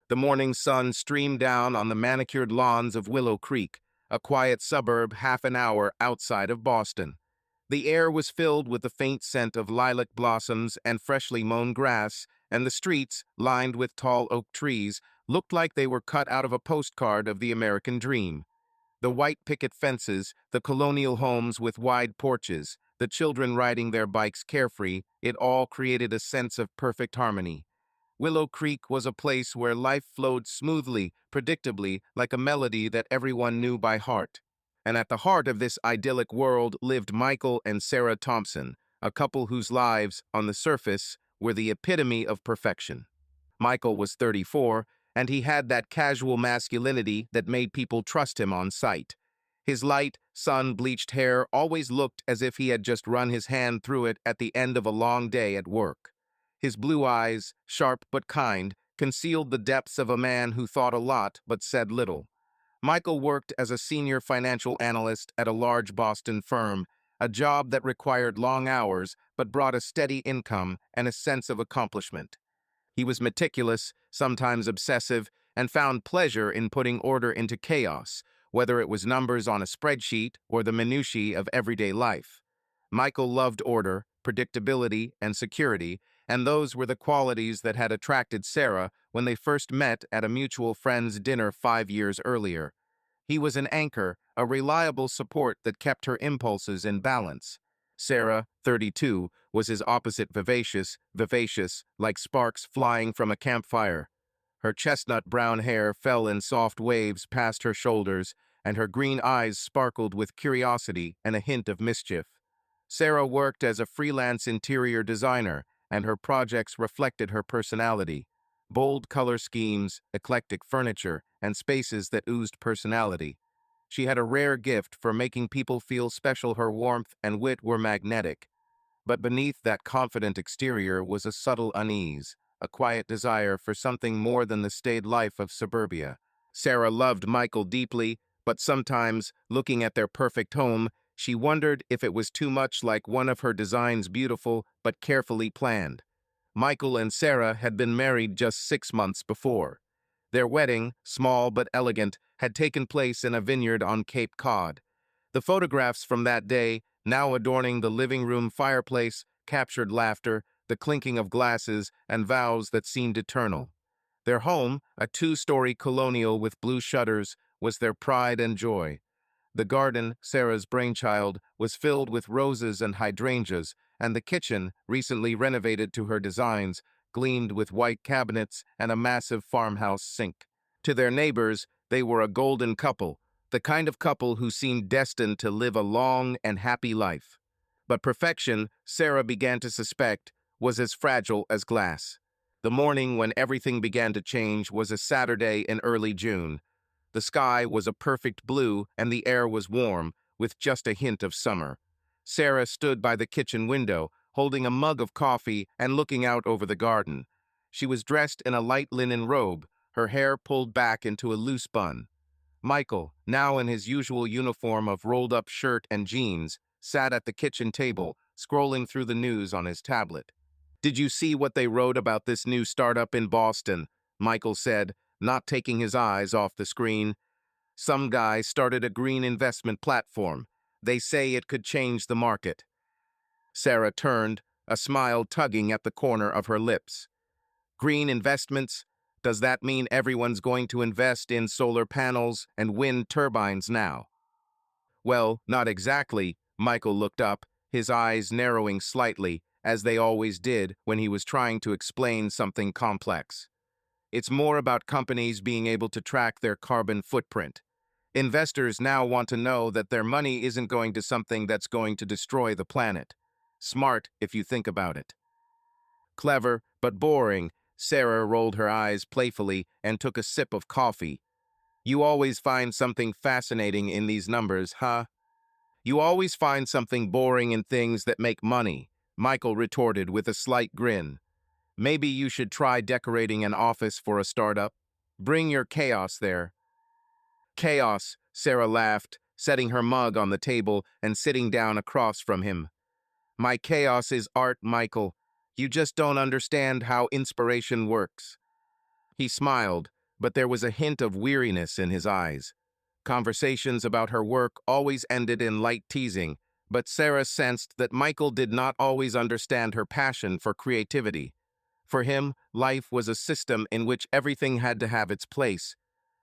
The morning sun streamed down on the manicured lawns of Willow Creek, a quiet suburb half an hour outside of Boston. The air was filled with the faint scent of lilac blossoms and freshly mown grass, and the streets, lined with tall oak trees, looked like they were cut out of a postcard of the American dream. The white picket fences, the colonial homes with wide porches, the children riding their bikes carefree, it all created a sense of perfect harmony. Willow Creek was a place where life flowed smoothly, predictably, like a melody that everyone knew by heart. And at the heart of this idyllic world lived Michael and Sarah Thompson, a couple whose lives, on the surface, were the epitome of perfection. Michael was 34, and he had that casual masculinity that made people trust him on sight. His light, sun-bleached hair always looked as if he had just run his hand through it at the end of a long day at work. His blue eyes, sharp but kind, concealed the depths of a man who thought a lot but said little. Michael worked as a senior financial analyst at a large Boston firm, a job that required long hours but brought a steady income and a sense of accomplishment. He was meticulous, sometimes obsessive, and found pleasure in putting order into chaos, whether it was numbers on a spreadsheet or the minutiae of everyday life. Michael loved order, predictability, and security, and those were the qualities that had attracted Sarah when they first met at a mutual friend's dinner 5 years earlier. He was an anchor, a reliable support that kept her impulses in balance. Sarah, 32, was his opposite, vivacious, like sparks flying from a campfire. Her chestnut brown hair fell in soft waves past her shoulders, and her green eyes sparkled with curiosity and a hint of mischief. Sarah worked as a freelance interior designer, and her projects reflected her personality. Bold color schemes, eclectic furniture, and spaces that oozed personality. She had a rare gift for making people feel special. Her warmth and wit were magnetic. But beneath that confident exterior was a subtle unease, a quiet desire for something more than the staid life of suburbia. Sarah loved Michael deeply, but sometimes, looking at their perfect home, she wondered if it was too much like one of her designs, beautiful but carefully planned. Michael and Sarah had been married just 6 months before. Their wedding, small but elegant, had taken place in a vineyard on Cape Cod. The photographs from that day, now adorning the living room fireplace, captured laughter, the clinking of glasses, and vows that seemed eternal. Their home, a two-story colonial with blue shutters, was their pride and joy. The garden, Sarah's brainchild, was filled with roses and hydrangeas, and the kitchen, recently renovated to her designs, gleamed with white cabinets and a massive farmhouse sink. To their neighbors, they were a golden couple, the kind of couple who seemed destined to live a long and happy life. But perfection, Sarah began to suspect, was as fragile as glass. The morning when everything began to change was a Saturday in early June. The sky was a perfect blue and the air was warm, with just a hint of summer. Sarah stood by the kitchen window, holding a mug of coffee and looking out over the garden. She was dressed in a light linen robe, her hair pulled back into a loose bun. Michael, now in his usual uniform of rolled-up shirt and jeans, sat at the kitchen table, scrolling through the news on his tablet. "Did you see what they wrote about this new startup in Boston?" Michael said, not taking his eyes off the screen. "Some guy started a green investment platform. They say it could change the market." Sarah turned, a smile tugging at the corner of her lips. "Green investments? Does that mean everyone's going to invest in solar panels and wind turbines now?" "Well, not exactly." Michael looked up, his eyes narrowing slightly, as they always did when he was trying to explain something complex. "It's more about companies being able to track their carbon footprint. Investors now want to know that their money isn't going to something that's going to destroy the planet. Smart, if you think about it." "Clever, but boring." Sarah rolled her eyes playfully and took a sip of coffee. "You always find something fascinating in these numbers, huh?" "You always find something boring in things that make money," Michael retorted with a slight grin. "Maybe you should try decorating an office for a startup. Bring your chaos there." "Chaos," Sarah laughed, setting her mug on the table and sitting down across from him. "My chaos is art, Michael. You just don't understand how inspiration works." He smiled, but there was a hint of weariness in his eyes. Conversations about her work always ended in light teasing, but Sarah sensed that Michael did not always understand her passion for creativity. For him, life was a system in which everything had to have its place.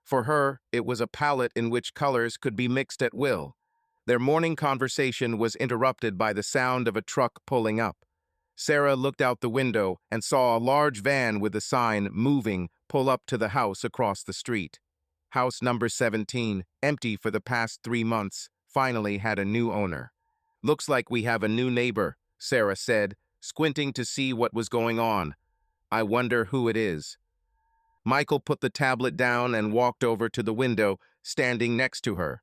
For her, it was a palette in which colors could be mixed at will. Their morning conversation was interrupted by the sound of a truck pulling up. Sarah looked out the window and saw a large van with a sign "Moving" pull up to the house across the street. House number 17, empty for the past 3 months, finally had a new owner. "Looks like we have a new neighbor," Sarah said, squinting to see what was going on. "I wonder who it is." Michael put the tablet down and walked over to the window, standing next to her.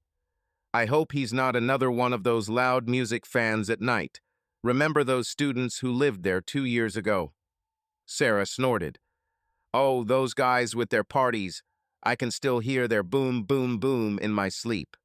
"I hope he's not another one of those loud music fans at night. Remember those students who lived there 2 years ago?" Sarah snorted. "Oh, those guys with their parties. I can still hear their boom, boom, boom in my sleep."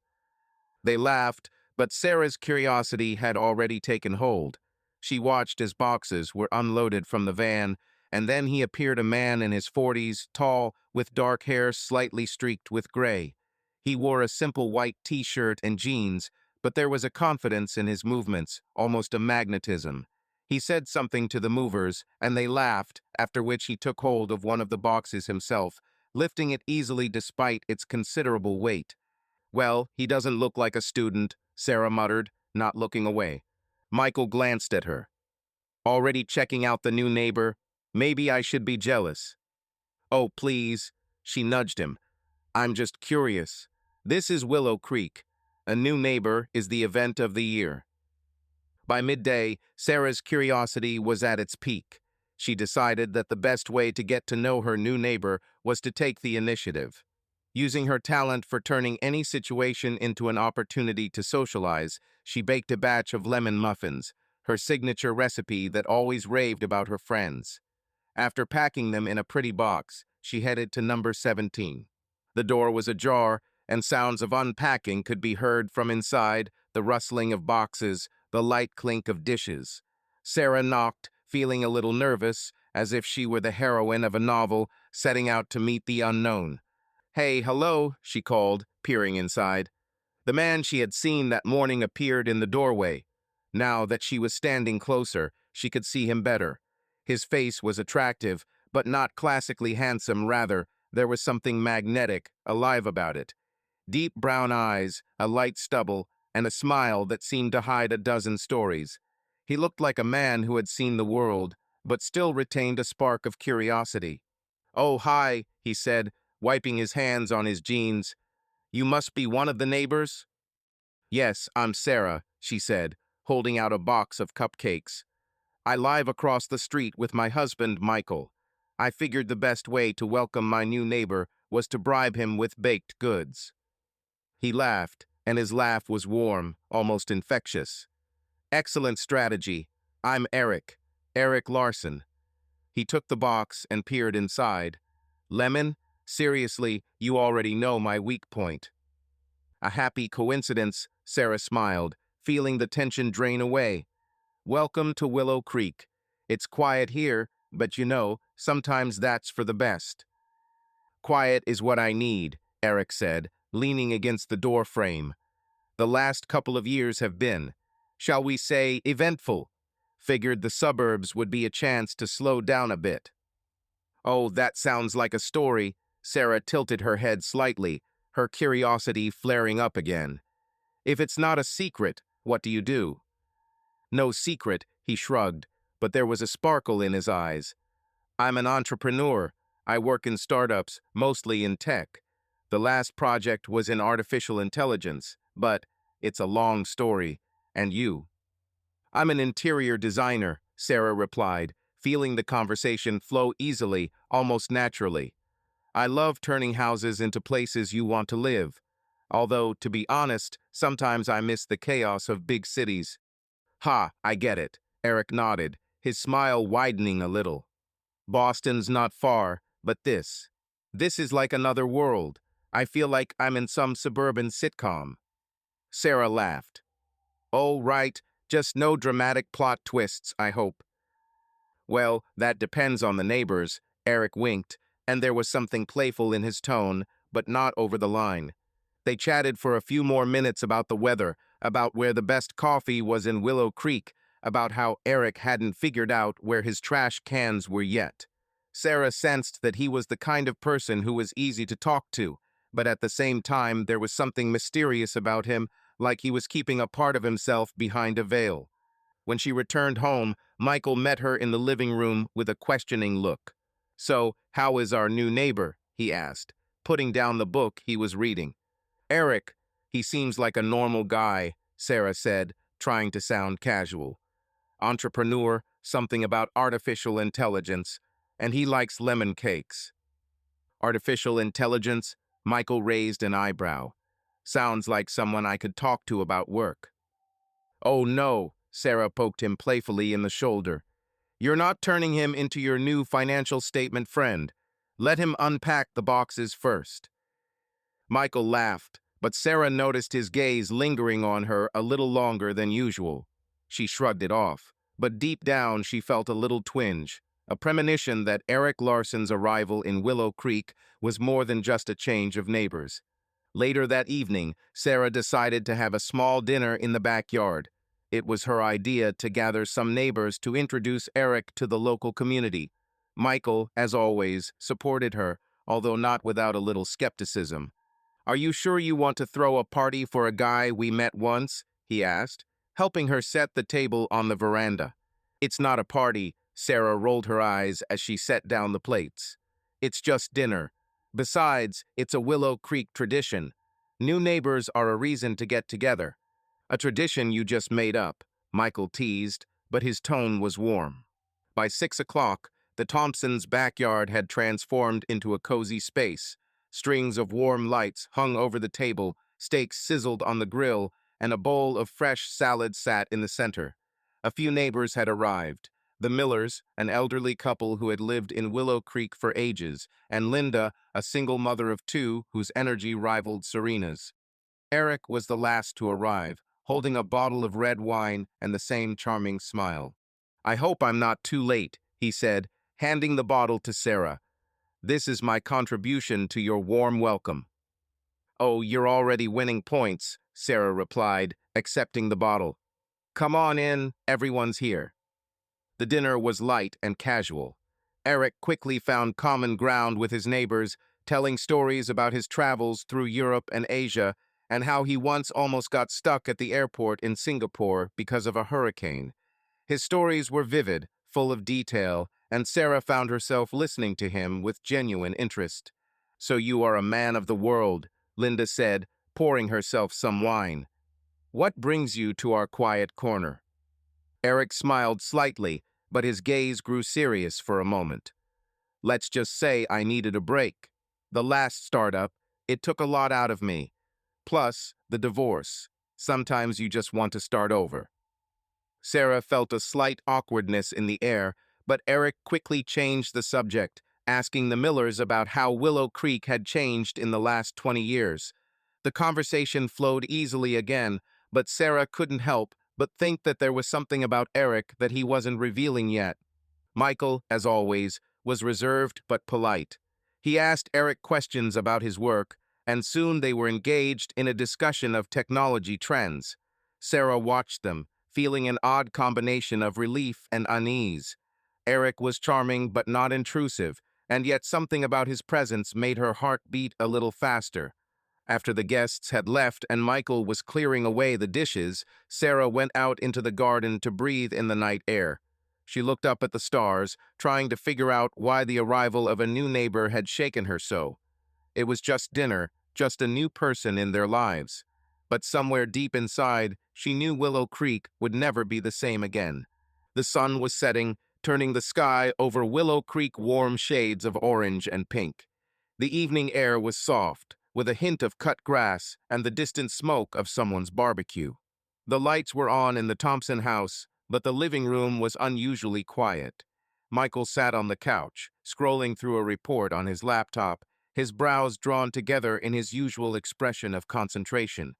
They laughed, but Sarah's curiosity had already taken hold. She watched as boxes were unloaded from the van, and then he appeared, a man in his 40s, tall, with dark hair slightly streaked with gray. He wore a simple white t-shirt and jeans, but there was a confidence in his movements, almost a magnetism. He said something to the movers, and they laughed, after which he took hold of one of the boxes himself, lifting it easily despite its considerable weight. "Well, he doesn't look like a student," Sarah muttered, not looking away. Michael glanced at her. "Already checking out the new neighbor? Maybe I should be jealous." "Oh, please," she nudged him. "I'm just curious. This is Willow Creek. A new neighbor is the event of the year." By midday, Sarah's curiosity was at its peak. She decided that the best way to get to know her new neighbor was to take the initiative. Using her talent for turning any situation into an opportunity to socialize, she baked a batch of lemon muffins, her signature recipe that always raved about her friends. After packing them in a pretty box, she headed to number 17. The door was ajar, and sounds of unpacking could be heard from inside, the rustling of boxes, the light clink of dishes. Sarah knocked, feeling a little nervous, as if she were the heroine of a novel setting out to meet the unknown. "Hey, hello," she called, peering inside. The man she had seen that morning appeared in the doorway. Now that she was standing closer, she could see him better. His face was attractive, but not classically handsome. Rather, there was something magnetic, alive about it. Deep brown eyes, a light stubble, and a smile that seemed to hide a dozen stories. He looked like a man who had seen the world, but still retained a spark of curiosity. "Oh, hi," he said, wiping his hands on his jeans. "You must be one of the neighbors?" "Yes, I'm Sarah," she said, holding out a box of cupcakes. "I live across the street with my husband, Michael. I figured the best way to welcome my new neighbor was to bribe him with baked goods." He laughed, and his laugh was warm, almost infectious. "Excellent strategy. I'm Eric Larson." He took the box and peered inside. "Lemon? Seriously, you already know my weak point." "A happy coincidence," Sarah smiled, feeling the tension drain away. "Welcome to Willow Creek. It's quiet here, but sometimes that's for the best." "Quiet is what I need," Eric said, leaning against the door frame. "The last couple of years have been, shall we say, eventful. Figured the suburbs would be a chance to slow down a bit." "Oh, that sounds like a story." Sarah tilted her head slightly, her curiosity flaring up again. "If it's not a secret, what do you do?" "No secret," he shrugged, but there was a sparkle in his eyes. "I'm an entrepreneur. I work in startups, mostly in tech. The last project was in artificial intelligence, but it's a long story. And you?" "I'm an interior designer," Sarah replied, feeling the conversation flow easily, almost naturally. "I love turning houses into places you want to live. Although, to be honest, sometimes I miss the chaos of big cities." "Ha, I get it," Eric nodded, his smile widening a little. "Boston's not far, but this is like another world. I feel like I'm in some suburban sitcom." Sarah laughed. "Oh, right, just no dramatic plot twists, I hope." "Well, that depends on the neighbors," Eric winked, and there was something playful in his tone, but not over the line. They chatted for a few more minutes about the weather, about where the best coffee was in Willow Creek, about how Eric hadn't figured out where his trash cans were yet. Sarah sensed that he was the kind of person who was easy to talk to, but at the same time there was something mysterious about him, like he was keeping a part of himself behind a veil. When she returned home, Michael met her in the living room with a questioning look. "So, how is our new neighbor?" he asked, putting down the book he was reading. "Eric, he seems like a normal guy," Sarah said, trying to sound casual. "Entrepreneur, something about artificial intelligence, and he likes lemon cakes." Artificial intelligence? Michael raised an eyebrow. "Sounds like someone I could talk to about work." "Oh no," Sarah poked him playfully in the shoulder. "You're not turning him into your new financial statement friend. Let him unpack the boxes first." Michael laughed, but Sarah noticed his gaze lingering on her a little longer than usual. She shrugged it off, but deep down she felt a little twinge, a premonition that Eric Larson's arrival in Willow Creek was more than just a change of neighbors. Later that evening, Sarah decided to have a small dinner in the backyard. It was her idea to gather some neighbors to introduce Eric to the local community. Michael, as always, supported her, although not without a little skepticism. "Are you sure you want to throw a party for a guy we met once?" he asked, helping her set the table on the veranda. "It's not a party," Sarah rolled her eyes as she set down the plates. "It's just dinner. Besides, it's a Willow Creek tradition. New neighbors are a reason to get together." "A tradition you just made up," Michael teased, but his tone was warm. By 6 o'clock, the Thompsons' backyard had transformed into a cozy space. Strings of warm lights hung over the table, steaks sizzled on the grill, and a bowl of fresh salad sat in the center. A few neighbors had arrived. The Millers, an elderly couple who had lived in Willow Creek for ages, and Linda, a single mother of two whose energy rivaled Serena's. Eric was the last to arrive, holding a bottle of red wine and the same charming smile. "I hope I'm not too late," he said, handing the bottle to Sarah. "This is my contribution to your warm welcome." "Oh, you're already winning points," Sarah replied, accepting the bottle. "Come on in, everyone's here." The dinner was light and casual. Eric quickly found common ground with his neighbors, telling stories about his travels through Europe and Asia, and how he once almost got stuck at the airport in Singapore because of a hurricane. His stories were vivid, full of detail, and Sarah found herself listening to him with genuine interest. "So you are a man of the world," Linda said, pouring herself some wine. "What brings you to our quiet corner?" Eric smiled slightly, but his gaze grew serious for a moment. "Let's just say I needed a break. The last startup, it took a lot out of me. Plus, the divorce. Sometimes you just want to start over." Sarah felt a slight awkwardness in the air, but Eric quickly changed the subject, asking the Millers about how Willow Creek had changed in the last 20 years. The conversation flowed easily again, but Sarah couldn't help but think that there was something about Eric that he wasn't revealing yet. Michael, as always, was reserved but polite. He asked Eric questions about his work, and soon they were engaged in a discussion of technology trends. Sarah watched them, feeling an odd combination of relief and unease. Eric was charming but not intrusive, and yet something about his presence made her heart beat a little faster. After the guests had left and Michael was clearing away the dishes, Sarah went out into the garden to breathe in the night air. She looked up at the stars, trying to figure out why the arrival of a new neighbor had shaken her so. It was just dinner, just a new person in their lives. But somewhere deep inside, she knew Willow Creek would never be the same again. The sun was setting, turning the sky over Willow Creek warm shades of orange and pink. The evening air was soft, with a hint of cut grass and the distant smoke of someone's barbecue. The lights were on in the Thompson house, but the living room was unusually quiet. Michael sat on the couch, scrolling through a report on his laptop, his brows drawn together in his usual expression of concentration.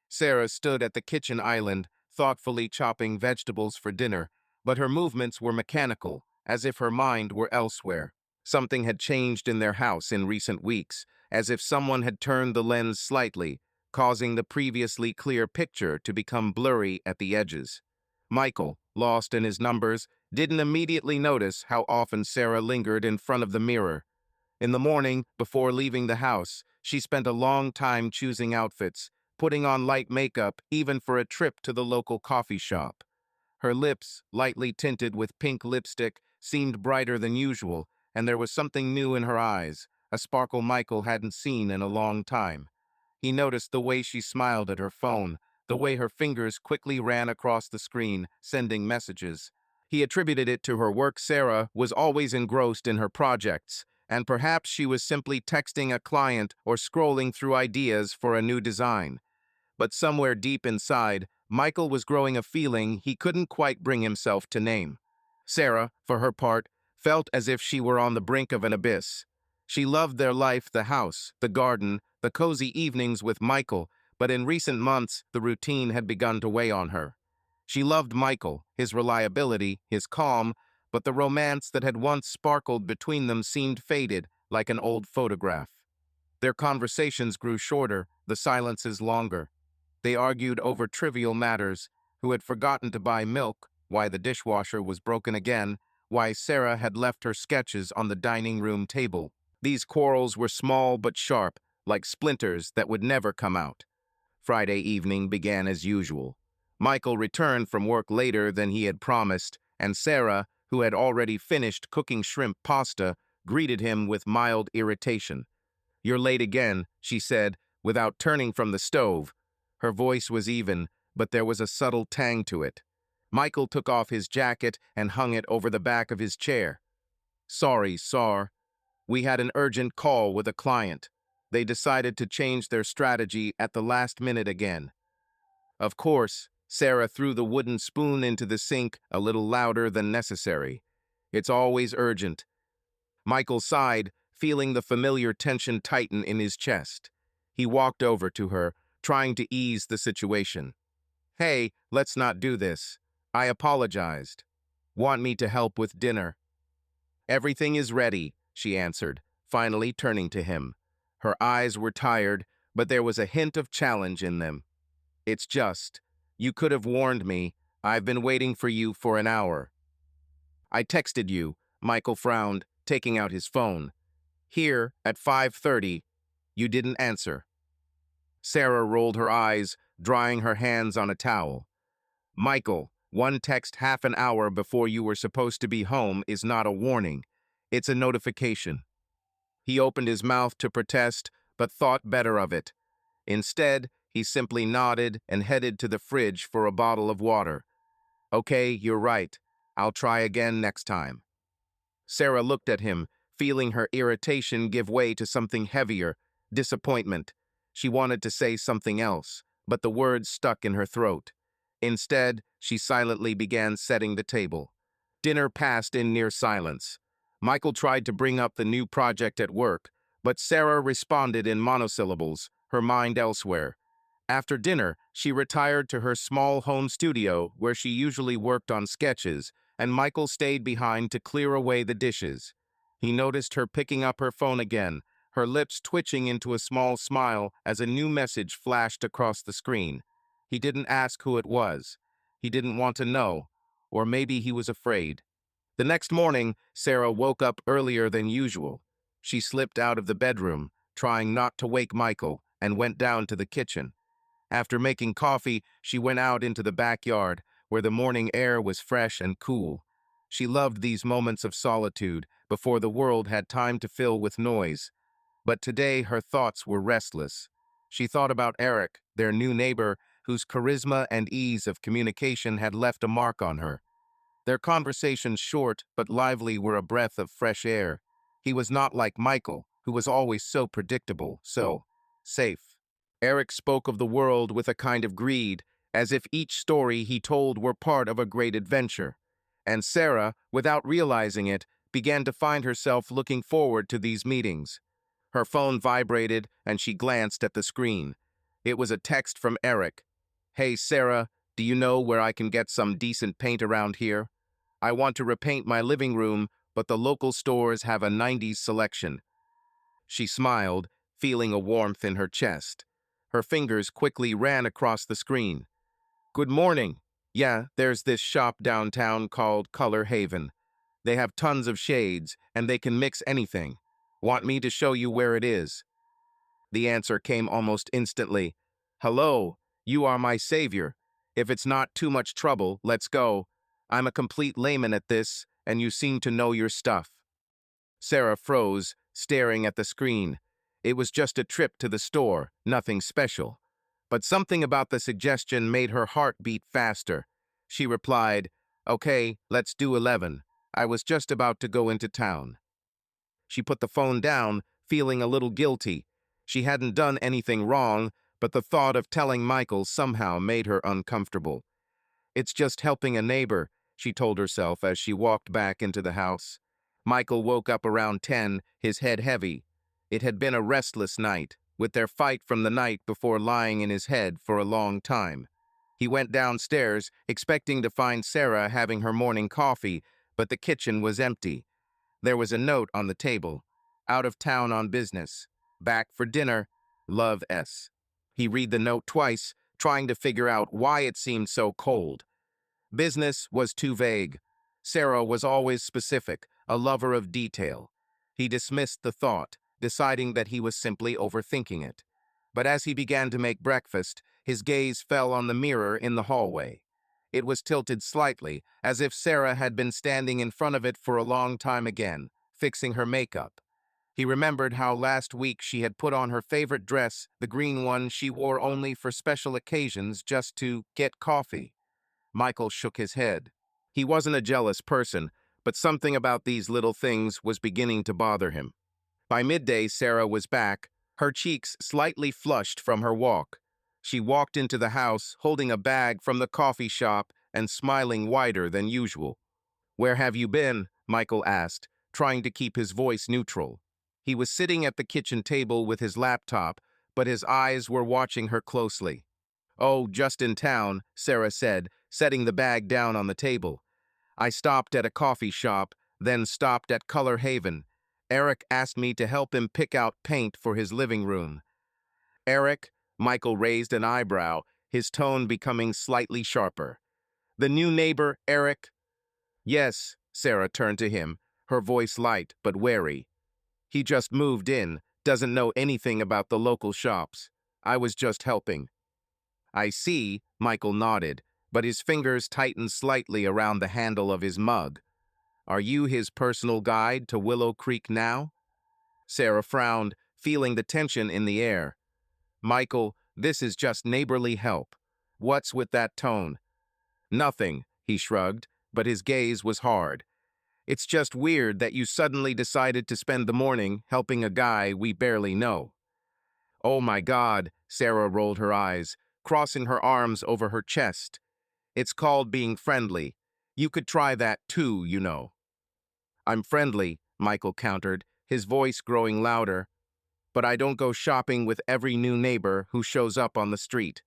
Sarah stood at the kitchen island, thoughtfully chopping vegetables for dinner, but her movements were mechanical, as if her mind were elsewhere. Something had changed in their house in recent weeks, as if someone had turned the lens slightly, causing the previously clear picture to become blurry at the edges. Michael, lost in his numbers, didn't immediately notice how often Sarah lingered in front of the mirror. In the morning, before leaving the house, she spent a long time choosing outfits, putting on light makeup even for a trip to the local coffee shop. Her lips, lightly tinted with pink lipstick, seemed brighter than usual, and there was something new in her eyes, a sparkle Michael hadn't seen in a long time. He noticed the way she smiled at her phone, the way her fingers quickly ran across the screen, sending messages. He attributed it to her work. Sarah was always engrossed in her projects, and perhaps she was simply texting a client or scrolling through ideas for a new design. But somewhere deep inside, Michael was growing a feeling he couldn't quite bring himself to name. Sarah, for her part, felt as if she were on the brink of an abyss. She loved their life, the house, the garden, the cozy evenings with Michael, but in recent months, the routine had begun to weigh on her. She loved Michael, his reliability, his calm, but the romance that had once sparkled between them seemed faded, like an old photograph. Their conversations grew shorter, the silences longer. They argued over trivial matters: who had forgotten to buy milk, why the dishwasher was broken again, why Sarah had left her sketches on the dining room table. These quarrels were small but sharp, like splinters that would never come out. Friday evening began as usual. Michael returned from work later than he had promised, and Sarah, who had already finished cooking shrimp pasta, greeted him with mild irritation. "You're late again," she said, without turning from the stove. Her voice was even, but there was a subtle tang to it. Michael took off his jacket and hung it over the back of his chair. "Sorry, Sar. We had an urgent call with a client. They decided to change their strategy at the last minute again." Of course, Sarah threw the wooden spoon into the sink a little louder than necessary. "It's always urgent." Michael sighed, feeling the familiar tension tighten in his chest. He walked over to her, trying to ease the situation. "Hey, let's not do this. I apologized. Want me to help with dinner?" "Everything is ready," she answered, finally turning to him. Her eyes were tired, but there was a hint of challenge in them. "It's just, you could have warned me. I've been waiting for you for an hour." "I texted you," Michael frowned, taking out his phone. "Here, at 5:30, you didn't answer." Sarah rolled her eyes, drying her hands on a towel. "Michael, one text half an hour before you were supposed to be home is not a warning. It's a notification." He opened his mouth to protest, but thought better of it. Instead, he simply nodded and headed to the fridge for a bottle of water. "Okay, you're right. I'll try again next time." Sarah looked at him, feeling her irritation give way to something heavier: disappointment. She wanted to say something else, but the words stuck in her throat. Instead, she silently began setting the table. Dinner passed in near silence. Michael tried to bring up the new project at work, but Sarah responded in monosyllables, her mind elsewhere. After dinner, she retired to her small home studio where she usually worked on sketches, and Michael stayed behind to clear away the dishes. He noticed her picking up her phone again, her lips twitching into a small smile as a new message flashed across the screen. He didn't ask who it was. He didn't want to know, or maybe he was afraid. The next morning, Sarah woke up earlier than usual. She slipped out of the bedroom, trying not to wake Michael, and went down to the kitchen. After making coffee, she went out into the backyard, where the morning air was fresh and cool. She loved these moments of solitude, before the world had time to fill with noise. But today her thoughts were restless. She thought about Eric, their new neighbor, whose charisma and ease of communication had left a mark on her. Their conversations, short but lively, were a breath of fresh air. He was not like Michael, who was always so predictable, so safe. Eric spoke of the world with a kind of greed, as if each story he told were part of a great adventure. And Sarah, without realizing it, began to find herself looking forward to these meetings. Her phone vibrated, and she glanced at the screen. It was a text from Eric. "Hey, Sarah, do you know where I can get some decent paint around here? I want to repaint my living room, but the local stores have a 90s selection. She smiled, feeling a warmth in her chest. Her fingers quickly ran across the screen. Good morning. Yeah, there's this shop downtown called Color Haven. They have tons of shades, and they can mix anything. Want me to show you where it is? The answer came almost instantly. Hello, you are my savior. If it's not too much trouble, let's go. I'm a complete layman at this, and you seem to know your stuff. Sarah froze, staring at the screen. It was just a trip to the store, nothing special. But something about the suggestion made her heart beat faster. She replied, Okay, let's do 11. I was just about to go into town. She put the phone down, feeling a little guilty. She hadn't done anything wrong, but the thought of telling Michael somehow made her uncomfortable. It's just helping a neighbor, she told herself as she walked back into the house. Michael woke up around 10, his head heavy. It had been a restless night, with their fight from the night before lying in his head for a long time. He went downstairs, expecting to find Sarah having her morning coffee, but the kitchen was empty. There was a note on the table. Out of town on business. Back for dinner. Love S. He read the note twice, trying to figure out why it seemed so cold. Business was too vague. Sarah was always specific, a lover of detail. He dismissed the thought, deciding that he was simply overthinking it. But as he began to make breakfast, his gaze fell on the mirror in the hallway. It was tilted slightly, as if Sarah had been standing in front of it for a long time again, fixing her makeup. He remembered how last week she had put on her favorite dress, the green one she wore only for special occasions just to get coffee. Michael shook his head. He wasn't a jealous person, but something about these little things was beginning to bother him. By midday, Sarah was back, her cheeks slightly flushed from her walk. She walked into the house, holding a bag from the coffee shop and smiling wider than usual. "Where have you been?" Michael asked, trying to keep his voice neutral. He was sitting at the kitchen table with his laptop, but his eyes were watching her closely. "Oh, just in town," Sarah said, setting the bag down on the table. "I stopped at a coffee shop, then stopped at Color Haven. Eric asked me to help him pick out paint for his living room." "Eric?" Michael raised an eyebrow, his tone becoming slightly sharper. "The new neighbor, Eric?" "Yes," Sarah turned to him, her voice light but wary. "He just moved in, doesn't know anything about the local shops. I was just helping." "I see," Michael nodded, but his fingers tightened slightly around the handle of his mug. "Are you his personal guide to Willow Creek now?" Sarah frowned, feeling the tension in the air. "Michael, this is just neighborly help. What's with that tone?" "Nothing," he shrugged, but his gaze was hard. "It's just weird that you suddenly decided to spend the morning helping a guy we barely know." "Oh my God," Sarah rolled her eyes, crossing her arms over her chest. "It's called being friendly. You could try that too, you know." "I'm friendly," Michael countered, his voice growing louder, "but I don't go shopping with every new neighbor who shows up on the street."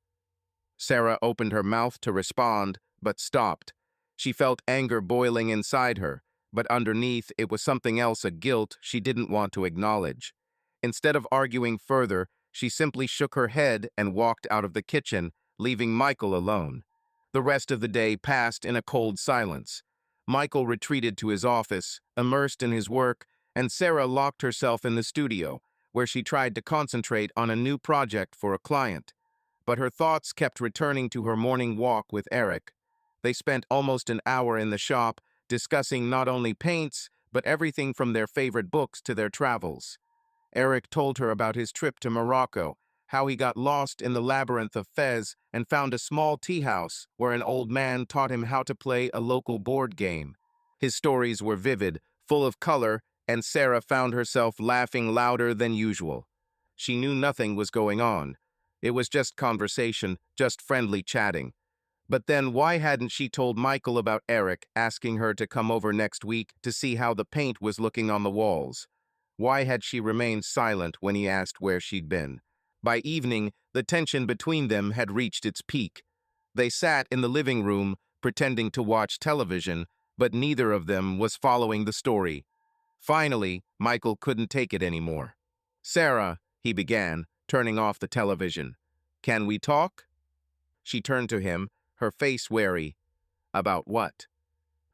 Sarah opened her mouth to respond, but stopped. She felt anger boiling inside her, but underneath it was something else, a guilt she didn't want to acknowledge. Instead of arguing further, she simply shook her head and walked out of the kitchen, leaving Michael alone. The rest of the day passed in a cold silence. Michael retreated to his office, immersed in his work, and Sarah locked herself in the studio, where she tried to concentrate on a new project for a client. But her thoughts kept returning to her morning walk with Eric. They spent almost an hour in the shop, discussing not only paints, but everything from their favorite books to their travels. Eric told her about his trip to Morocco, how he got lost in the labyrinth of Fez and found a small tea house where an old man taught him how to play a local board game. His stories were vivid, full of color, and Sarah found herself laughing louder than usual. She knew nothing was going on. It was just conversation, just friendly chatting. But then why hadn't she told Michael about Eric asking her to come over next week to see how the paint was looking on the walls? Why had she remained silent when he asked where she'd been? By evening, the tension between them had reached its peak. They sat in the living room, pretending to watch television, but neither of them was following the story. Finally, Michael couldn't take it anymore. "Sarah," he began, turning off the television. "Can we talk?" She turned to him, her face wary. "About what?"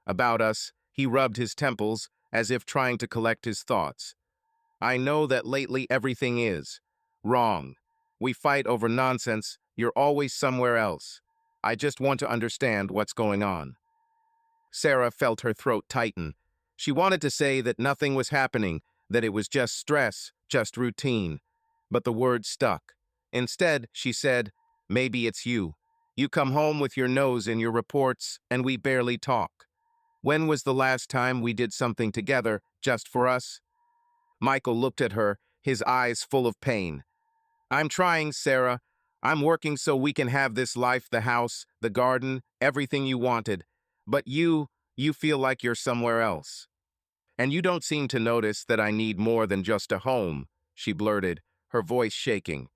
"About us." He rubbed his temples, as if trying to collect his thoughts. "I know that lately everything is wrong. We fight over nonsense. You're always somewhere else. I just want to understand what's going on." Sarah felt her throat tighten. She wanted to say that nothing was happening, that it was just stress, just routine. But the words stuck. Instead, she said, "Maybe it's you. You come home with your nose in your reports, and we barely talk. When was the last time we did something together, just for us?" Michael looked at her, his eyes full of pain. "I'm trying, Sarah. I'm working so we can have this life, the house, the garden, everything you wanted. But you feel like you're somewhere else. And you don't seem to notice that I need more than just a home," she blurted, her voice shaking.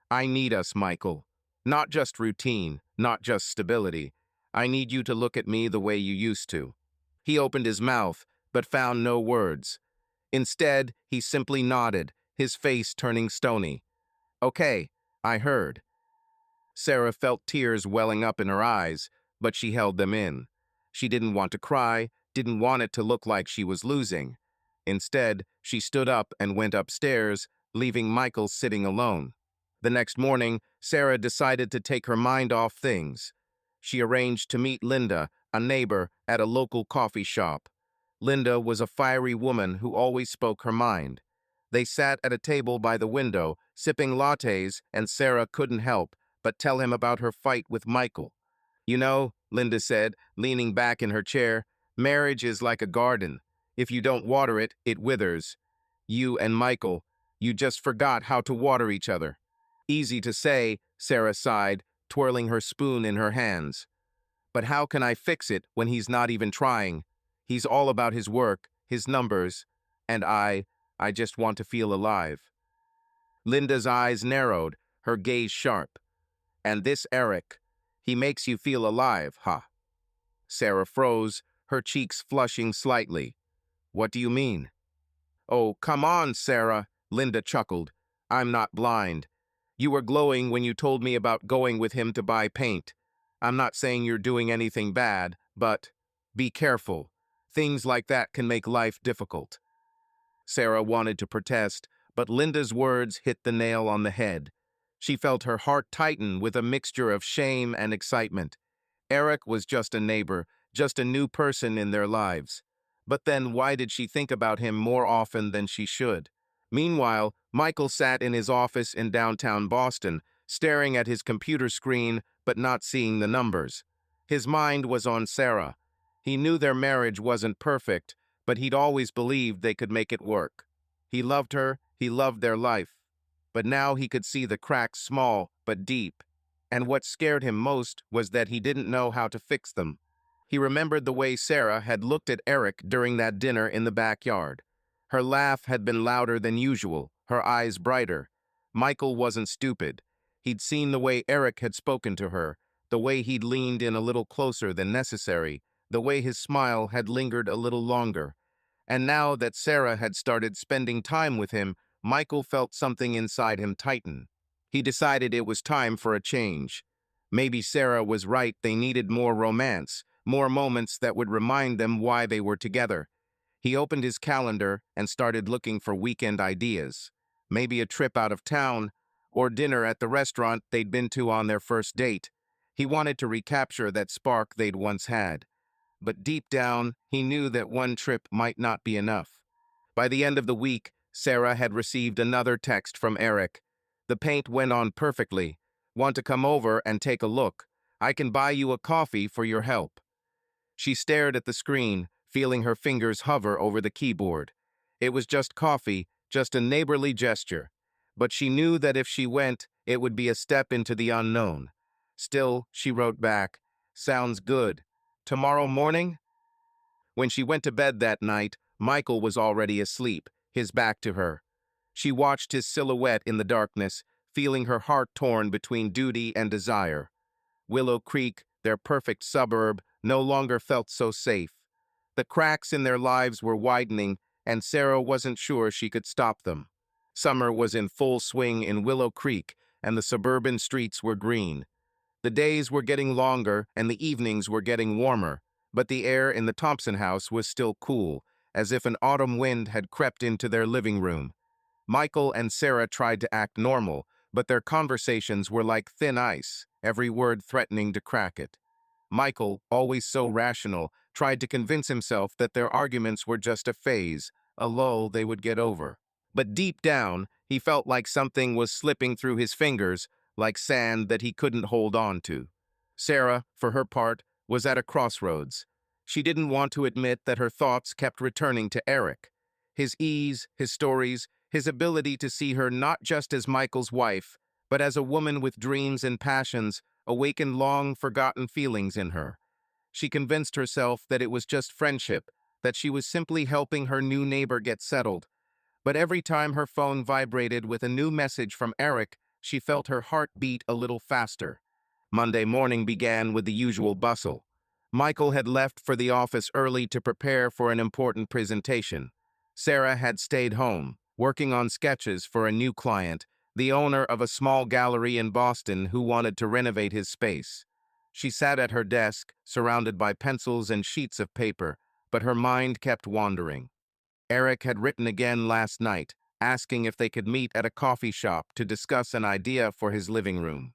"I need us, Michael. Not just routine, not just stability. I need you to look at me the way you used to." He opened his mouth, but found no words. Instead, he simply nodded, his face turning stony. "Okay, I heard." Sarah felt tears welling up in her eyes, but she held them in. She didn't want to cry, didn't want it to look like she was losing. Instead, she stood up and went upstairs, leaving Michael sitting alone. The next morning, Sarah decided to take her mind off things. She arranged to meet Linda, a neighbor, at a local coffee shop. Linda was a fiery woman who always spoke her mind. They sat at a table by the window, sipping lattes, and Sarah couldn't help but tell him about her fight with Michael. "You know," Linda said, leaning back in her chair, "marriage is like a garden. If you don't water it, it withers. You and Michael, you just forgot how to water each other." "Easy to say," Sarah sighed, twirling her spoon in her hands. "But how can I fix it when he's not even trying? He's all about his work, his numbers, and I just want to feel alive." Linda's eyes narrowed, her gaze sharp. "And this Eric, he makes you feel alive, huh?" Sarah froze, her cheeks flushing slightly. "What do you mean?" "Oh, come on, Sarah," Linda chuckled. "I'm not blind. You were glowing when you told me about going with him to buy paint. I'm not saying you're doing anything bad, but be careful. Things like that can make life difficult." Sarah wanted to protest, but Linda's words hit the nail on the head. She felt her heart tighten with a mixture of shame and excitement. Eric was just a neighbor, just a new person in their lives. But then why did she think about him more often than she should? Meanwhile, Michael sat in his office in downtown Boston, staring at his computer screen but not seeing the numbers. His mind was on Sarah. He knew their marriage wasn't perfect, but he'd always believed they could make it work. He loved her, he loved their life. But now he could see the cracks small but deep. And what scared him most was that he didn't know how to fix them. He remembered the way Sarah had looked at Eric during that dinner in the backyard. Her laugh had been louder than usual, her eyes brighter. Michael wasn't stupid. He'd seen the way Eric had spoken to her, the way he'd leaned in a little closer than necessary, the way his smile had lingered a little longer. And now that Sarah had started spending time with him, Michael felt something inside him tighten. He decided it was time for a change. Maybe Sarah was right, they needed more romance, more moments that would remind them why they were together. He opened his calendar and started looking for weekend ideas. Maybe a trip out of town, or dinner at the restaurant they'd been to on their first date. He wanted to recapture that spark they'd once had. But deep down, he knew that one trip might not be enough. By the end of the week, Sarah had received another text from Eric. "The paint went on perfectly. Want to come over and take a look? I can buy you a coffee for your help." She stared at the screen, feeling her fingers hover over the keyboard. It was just coffee, just a neighborly gesture. But she knew that if she went, it would be a step into the unknown. Still, she wrote back, "Sounds good. Tomorrow morning?" When she went to bed that night, Michael was already asleep, his back to her. She watched his silhouette in the darkness, feeling her heart torn between duty and desire. Willow Creek, their perfect suburb, no longer felt so safe. The cracks in their lives were widening, and Sarah wasn't sure she could stop them. Summer was in full swing in Willow Creek, and the suburban streets were green. The days were getting longer, and the evenings were getting warmer, but the air in the Thompson house was still cool, as if an autumn wind had crept into their living room. Michael and Sarah tried to act normal, but their conversations were like thin ice, every word threatening to crack it. Michael, always so rational, tried to convince himself that their arguments were just a phase, a lull they would get over. But deep down, he felt like something was slipping through his fingers, like sand that he couldn't hold on to. Sarah, for her part, was at a crossroads. She didn't want to admit that her thoughts kept returning to Eric. His ease, his stories, his ability to see her not just as Michael's wife, but as a woman with dreams and passions, awakened long-forgotten feelings in her. She convinced herself that it was just friendship, that she was simply helping her new neighbor get settled. But every time her phone vibrated with a new message from Eric, she felt her heart beat a little faster. Monday morning began with the usual bustle. Michael had left for the office early to prepare for an important presentation. Sarah had stayed home, working on sketches for a new client, the owner of a small gallery in Boston who wanted to renovate his space. She sat at her desk, surrounded by pencils and sheets of paper, but her mind kept wandering. Eric had written again last night, asking if they could meet at a coffee shop to discuss an idea for his living room.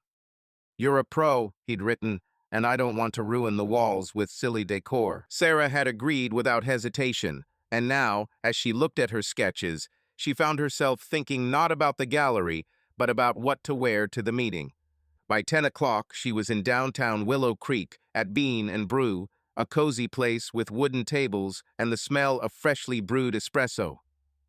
"You're a pro," he'd written, "and I don't want to ruin the walls with silly decor." Sarah had agreed without hesitation, and now, as she looked at her sketches, she found herself thinking not about the gallery, but about what to wear to the meeting. By 10 o'clock, she was in downtown Willow Creek at Bean and Brew, a cozy place with wooden tables and the smell of freshly brewed espresso.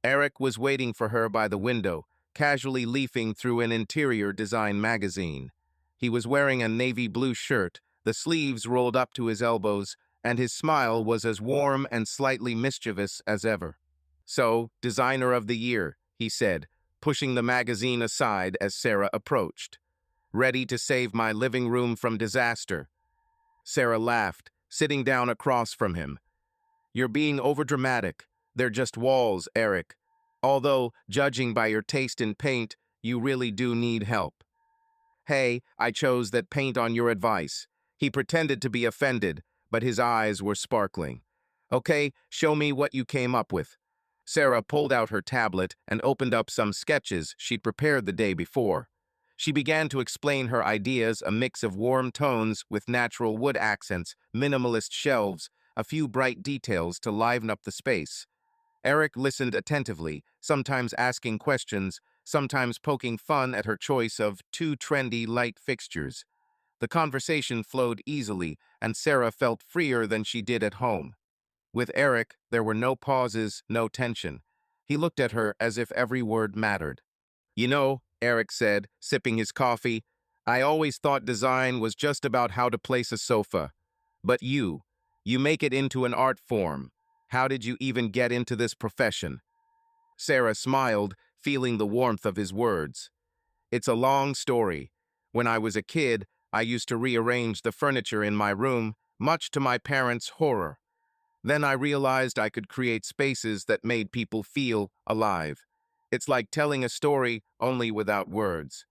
Eric was waiting for her by the window, casually leafing through an interior design magazine. He was wearing a navy blue shirt, the sleeves rolled up to his elbows, and his smile was as warm and slightly mischievous as ever. "So, designer of the year," he said, pushing the magazine aside as Sarah approached. "Ready to save my living room from disaster?" Sarah laughed, sitting down across from him. "You're being overdramatic. They're just walls, Eric. Although, judging by your taste in paint, you really do need help." "Hey, I chose that paint on your advice." He pretended to be offended, but his eyes were sparkling. "Okay, show me what you came up with." Sarah pulled out her tablet and opened up some sketches she'd prepared the day before. She began to explain her ideas, a mix of warm tones with natural wood accents, minimalist shelves, a few bright details to liven up the space. Eric listened attentively, sometimes asking questions, sometimes poking fun at her choice of two trendy light fixtures. The conversation flowed easily, and Sarah felt freer than she did at home. With Eric, there were no pauses, no tension. He looked at her as if every word mattered. "You know," Eric said, sipping his coffee, "I always thought design was just about how to place a sofa. But you make it into an art form. How did you even get into this profession?" Sarah smiled, feeling the warmth of his words. "It's a long story. When I was a kid, I used to rearrange the furniture in my room, much to my parents' horror. Then I realized I could create spaces that made people feel alive. It's like telling a story, only without words."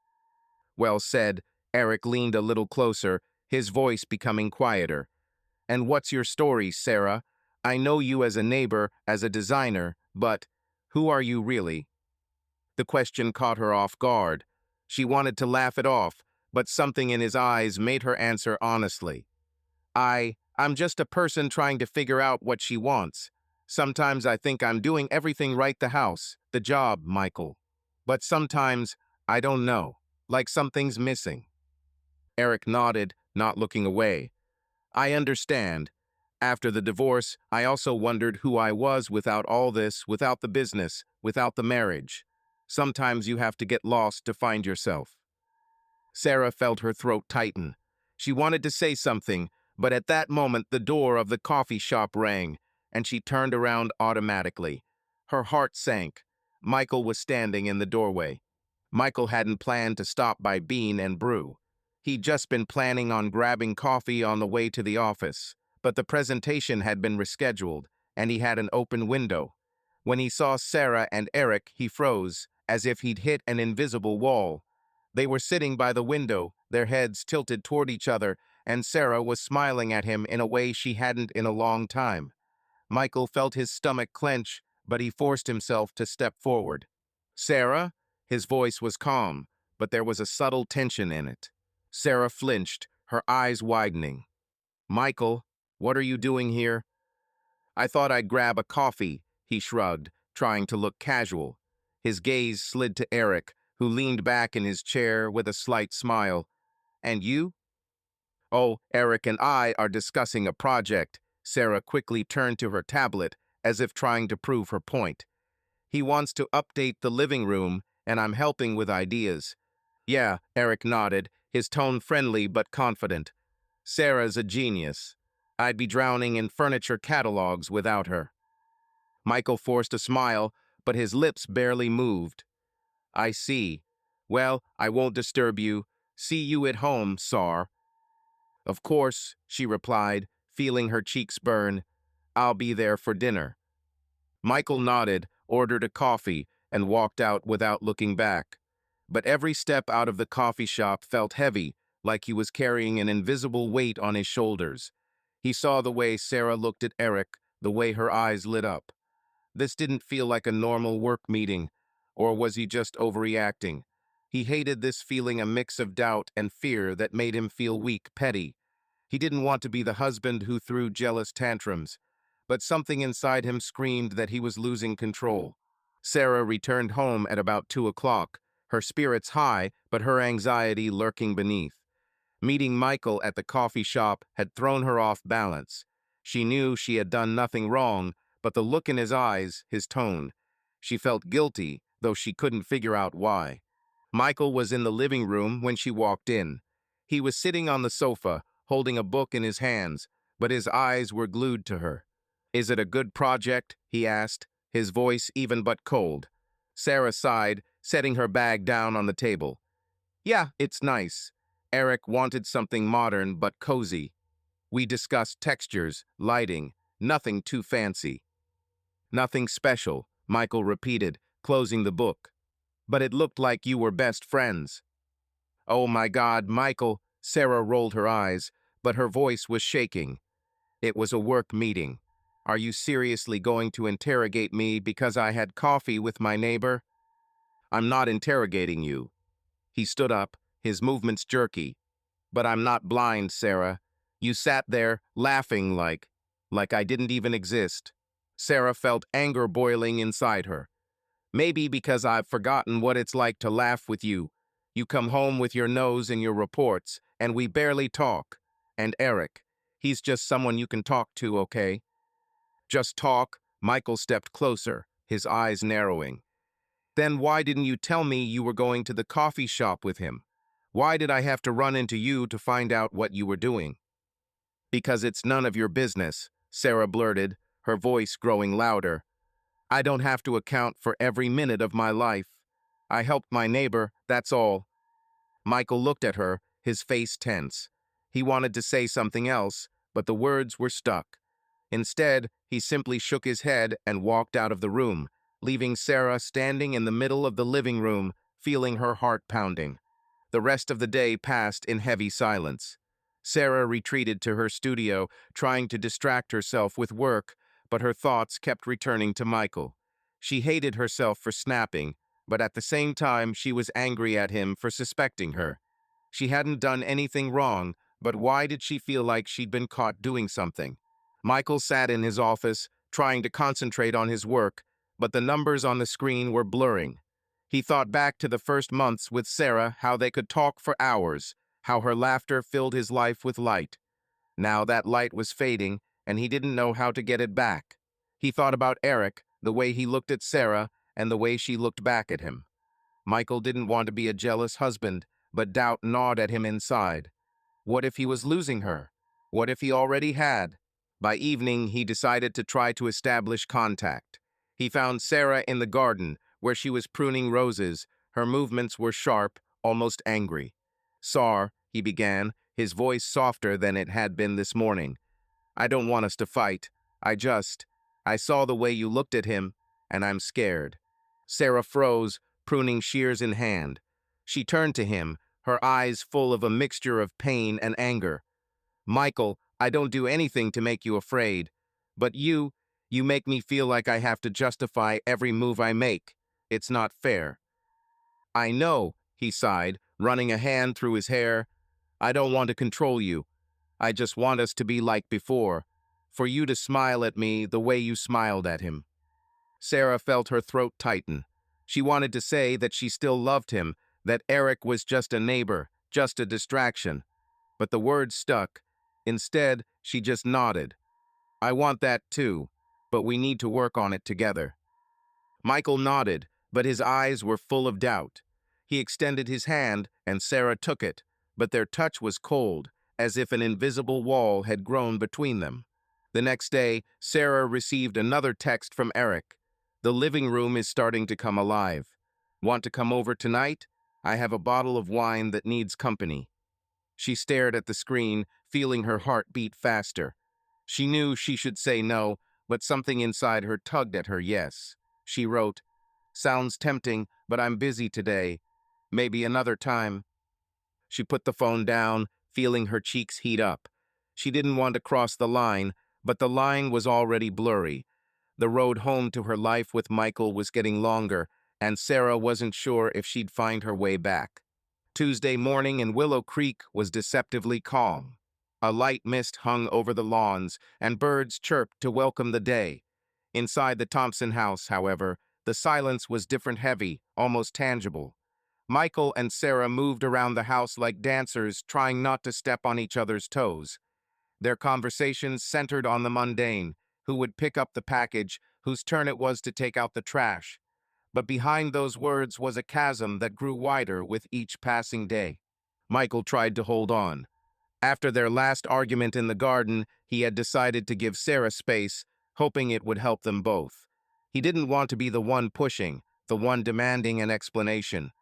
"Well said." Eric leaned a little closer, his voice becoming quieter. "And what's your story, Sarah? I know you as a neighbor, as a designer, but who are you really?" The question caught her off guard. She wanted to laugh it off, but something in his eyes made her answer honestly. I'm just a person trying to figure out what she wants. Sometimes I think I'm doing everything right, the house, the job, Michael. But sometimes, I don't know, like something's missing." Eric nodded, not looking away. "I understand. After the divorce, I also wondered who I was without all this, without the business, without the marriage. Sometimes you have to get lost to find yourself." Sarah felt her throat tighten. She wanted to say something, but at that moment the door of the coffee shop rang, and she turned around automatically. Her heart sank. Michael was standing in the doorway. Michael hadn't planned to stop by Bean and Brew. He'd just been planning on grabbing coffee on the way to the office, but the presentation had been rescheduled, and he had an open window. When he saw Sarah and Eric, he froze, as if he'd hit an invisible wall. They were sitting by the window, their heads tilted toward each other, and Sarah was smiling at him in a way she hadn't in a long time. Michael felt his stomach clench, but he forced himself to step forward. "Sarah?" His voice was calm, but there was a subtle tension in it. Sarah flinched, her eyes widening. "Michael, what are you doing here?" "I thought I'd grab a coffee," he shrugged, trying to look casual. His gaze slid to Eric, who leaned back in his chair with a slight smile. "And you?" "Oh, Eric and I are discussing a project." Sarah quickly turned to her tablet, as if trying to prove her point. "He wants to update the living room, and I'm helping with ideas." "Yeah," Eric nodded, his tone friendly but confident. "Sarah's a genius. I'd be drowning in furniture catalogs without her." Michael forced a smile, but his lips barely moved. "I see. Well, I won't disturb you. See you at home, Sar." "Of course," she replied, feeling her cheeks burn. "I'll be there for dinner." Michael nodded, ordered a coffee, and walked out without looking back. But every step out of the coffee shop felt heavy, like he was carrying an invisible weight on his shoulders. He saw the way Sarah looked at Eric, the way her eyes lit up. This didn't feel like a normal work meeting, or was he just overreacting? He hated this feeling, a mix of doubt and fear that made him feel weak, petty. He didn't want to be the husband who threw jealous tantrums, but something inside him screamed that he was losing control. Sarah returned home at about 2 o'clock, her spirits high, but her anxiety lurking beneath. Meeting Michael at the coffee shop had thrown her off balance. She knew she had done nothing wrong, but the look in his eyes, his tone. She felt guilty, though she couldn't figure out why. Michael was in the living room when she walked in. He was sitting on the sofa, holding a book in his hands, but his eyes were glued to her. "Is it a good project?" he asked, his voice even but cold. Sarah sighed, setting her bag down on the table. "Yeah, it's nice." Eric wanted something modern but cozy. We discussed textures, lighting, nothing too fancy. "Nothing special," Michael repeated, closing the book. "But it looked like you were best friends." "Oh my God, Michael," Sarah rolled her eyes, but her voice was shaking. "It was a work meeting. Are you seriously going to interrogate me because I had coffee with my neighbor?" "I'm not interrogating you." He stood up, his movements jerky. "But I'm not blind, Sarah. You sat there, laughing like I didn't even exist." Sarah felt anger boiling inside her. "Maybe because I've forgotten what it's like to laugh with you. You come home with your nose in your reports, and we barely talk. And Eric, he's just someone you can talk to, okay?" "Just talk?" Michael stepped closer, his eyes narrowing. "Then why didn't you tell me you were going to the coffee shop with him? Why did I have to run into you to find out what you were doing?" "Because it's none of your business," Sarah blurted, her voice growing louder. "I don't have to account for every minute of my life. I helped my neighbor, that's all." Michael looked at her, his face tense. He wanted to say something else, but the words were stuck. Instead, he simply shook his head and walked out of the room, leaving Sarah standing in the middle of the living room, feeling her heart pounding. The rest of the day passed in heavy silence. Sarah retreated to her studio, trying to distract herself with work, but her thoughts kept returning to Michael. She hated herself for snapping, but at the same time she was angry at him for suspecting her. She hadn't done anything wrong, but why did she feel like she'd been caught doing something? Michael sat in his office, trying to concentrate on his work, but the numbers on the screen were blurring. He thought back to the first months with Sarah, how they could talk for hours, how her laughter filled his life with light. Now that light was fading, and he didn't know how to get it back. He thought about Eric, the way he looked at Sarah, and the way she looked back at him. Michael didn't want to be a jealous husband, but doubt gnawed at him inside. What if he was losing her? What if he already had? By evening, he decided to try to establish contact. He found Sarah in the garden, where she was pruning roses. Her movements were sharp, almost angry. "Sar," he began, his voice softer than it had been this morning. "I don't want us to fight. I just..." I saw the way you looked at him, and I'm scared." Sarah froze, pruning shears in hand. She turned to him, her eyes full of a mixture of pain and anger. "Michael, I don't do anything to make you afraid. But you make me feel like I have to justify every move I make. It's not fair." "I know," he sighed, running a hand through his hair. "I don't want to control you. I just want us to be like before. For you to smile at me the way you smiled at him." Sarah felt her throat tighten. She wanted to say that she still loved him, that Eric was just a neighbor, just a distraction. But the words stuck. Instead, she just nodded. "I want that too, but we need to work on it together." Michael nodded, but his eyes were full of doubt. He extended his hand, and Sarah took it, but their touch was cold, as if an invisible wall had grown between them. The next day, Sarah received another text from Eric. "The living room is starting to come alive. Want to come over tonight? I have a bottle of wine that needs company." She stared at the screen, feeling her heart beat faster. She knew she should say no, but something inside her tugged at her yes. She wrote, "Sounds tempting, but I'm busy today. Maybe another time." She put the phone down, feeling her cheeks heat up. She didn't want to cross the line, but the line was already blurry. The road home to her life with Michael was getting longer, and Sarah wasn't sure if she'd find her way back. Tuesday morning in Willow Creek was deceptively calm. A light mist hung over the lawns, and birds chirped to welcome the day. Inside the Thompson house, however, the silence was different, heavy, almost tangible. Michael and Sarah moved around the house like dancers, trying not to step on each other's toes. Their conversations centered on the mundane: who would pick up the package, whose turn it was to take out the trash. But behind those words was a chasm that grew wider with each passing day. Michael tried to hold on. After their last argument in the garden, he had decided to give Sarah space, hoping it would help them both. He didn't want to be the one pushing, the one demanding an explanation.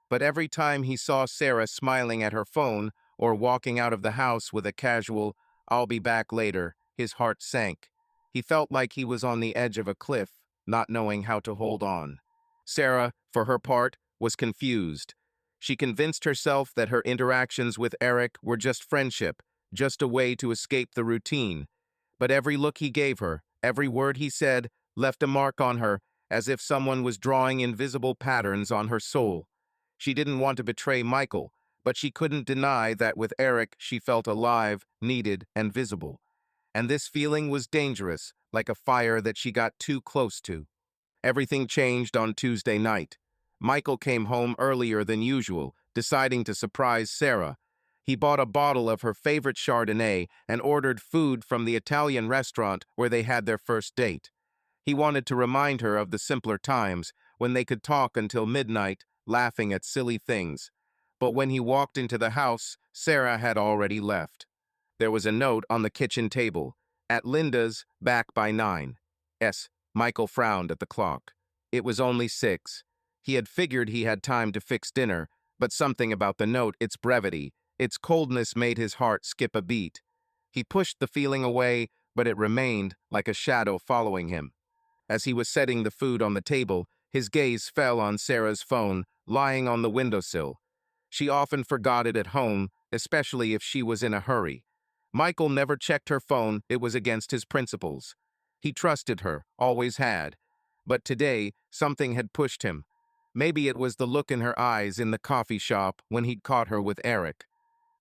But every time he saw Sarah smiling at her phone or walking out of the house with a casual, "I'll be back later," his heart sank. He felt like he was on the edge of a cliff, not knowing how to hold on. Sarah, for her part, was confused. She convinced herself that her interactions with Eric were just friendship, just a way to escape the routine. But every look he gave her, every word he said, left a mark on her, as if someone was drawing invisible patterns on her soul. She didn't want to betray Michael, but she couldn't deny that with Eric she felt alive, needed, and visible. And this feeling was dangerous, like a fire that she got too close to. Everything changed on Tuesday night. Michael came home earlier than usual, deciding to surprise Sarah. He bought a bottle of her favorite Chardonnay and ordered food from the Italian restaurant where they had their first date. He wanted to remind her of the simpler times when they could talk until midnight, laughing at silly things. But when he walked into the house, Sarah had already left. There was a note on the kitchen table: "At Linda's, back by 9. Michael frowned at the clock. It was only 6. He had figured he had time to fix dinner, but something about the note, its brevity, its coldness, made his heart skip a beat. He pushed the feeling away, but it remained, like a shadow following him. As he was setting the food on the table, his gaze fell on Sarah's phone, lying on the windowsill. She often forgot it at home, especially if she was in a hurry. Michael never checked her phone; it was against his principles. He trusted her, always had. But today, something had pushed him. Maybe it was the look in her eyes in the coffee shop when he'd caught her with Eric.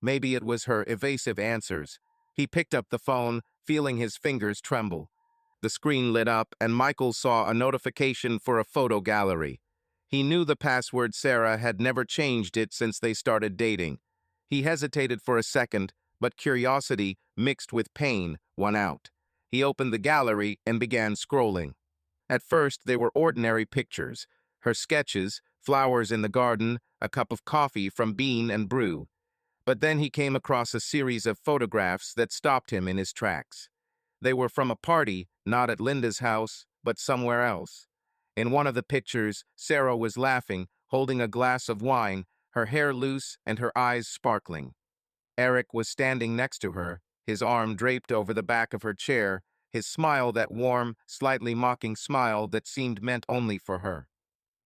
Maybe it was her evasive answers. He picked up the phone, feeling his fingers tremble. The screen lit up, and Michael saw a notification for a photo gallery. He knew the password. Sarah had never changed it since they started dating. He hesitated for a second, but curiosity, mixed with pain, won out. He opened the gallery and began scrolling. At first, they were ordinary pictures: her sketches, flowers in the garden, a cup of coffee from Bean and Brew. But then he came across a series of photographs that stopped him in his tracks. They were from a party, not at Linda's house, but somewhere else. In one of the pictures, Sarah was laughing, holding a glass of wine, her hair loose and her eyes sparkling. Eric was standing next to her, his arm draped over the back of her chair, his smile that warm, slightly mocking smile that seemed meant only for her.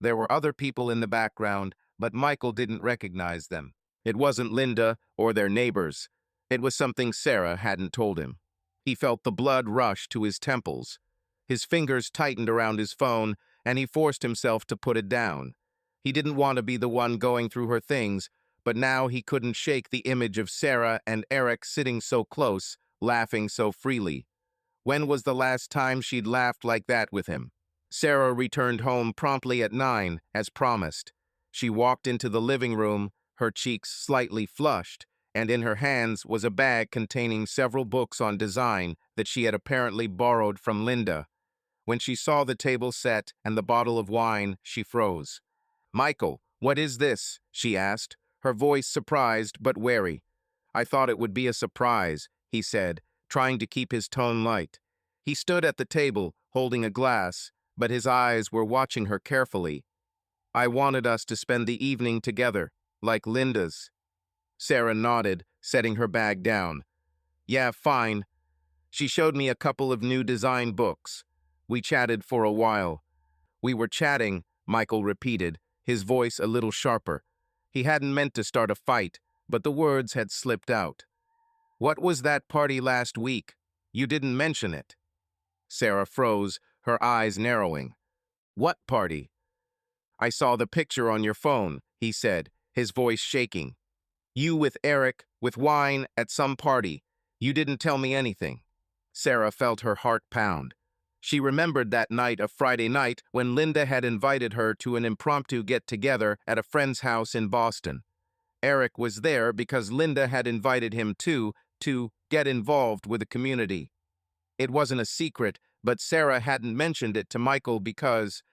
There were other people in the background, but Michael didn't recognize them. It wasn't Linda or their neighbors. It was something Sarah hadn't told him. He felt the blood rush to his temples. His fingers tightened around his phone, and he forced himself to put it down. He didn't want to be the one going through her things, but now he couldn't shake the image of Sarah and Eric sitting so close, laughing so freely. When was the last time she'd laughed like that with him? Sarah returned home promptly at 9, as promised. She walked into the living room, her cheeks slightly flushed, and in her hands was a bag containing several books on design that she had apparently borrowed from Linda. When she saw the table set and the bottle of wine, she froze. "Michael, what is this?" she asked, her voice surprised but wary. "I thought it would be a surprise," he said, trying to keep his tone light. He stood at the table, holding a glass, but his eyes were watching her carefully. "I wanted us to spend the evening together, like Linda's." Sarah nodded, setting her bag down. "Yeah, fine." She showed me a couple of new design books. We chatted for a while. "We were chatting," Michael repeated, his voice a little sharper. He hadn't meant to start a fight, but the words had slipped out. "What was that party last week? You didn't mention it." Sarah froze, her eyes narrowing. "What party?" "I saw the picture on your phone," he said, his voice shaking. "You with Eric, with wine, at some party. You didn't tell me anything." Sarah felt her heart pound. She remembered that night of Friday night when Linda had invited her to an impromptu get-together at a friend's house in Boston. Eric was there because Linda had invited him to get involved with the community. It wasn't a secret, but Sarah hadn't mentioned it to Michael because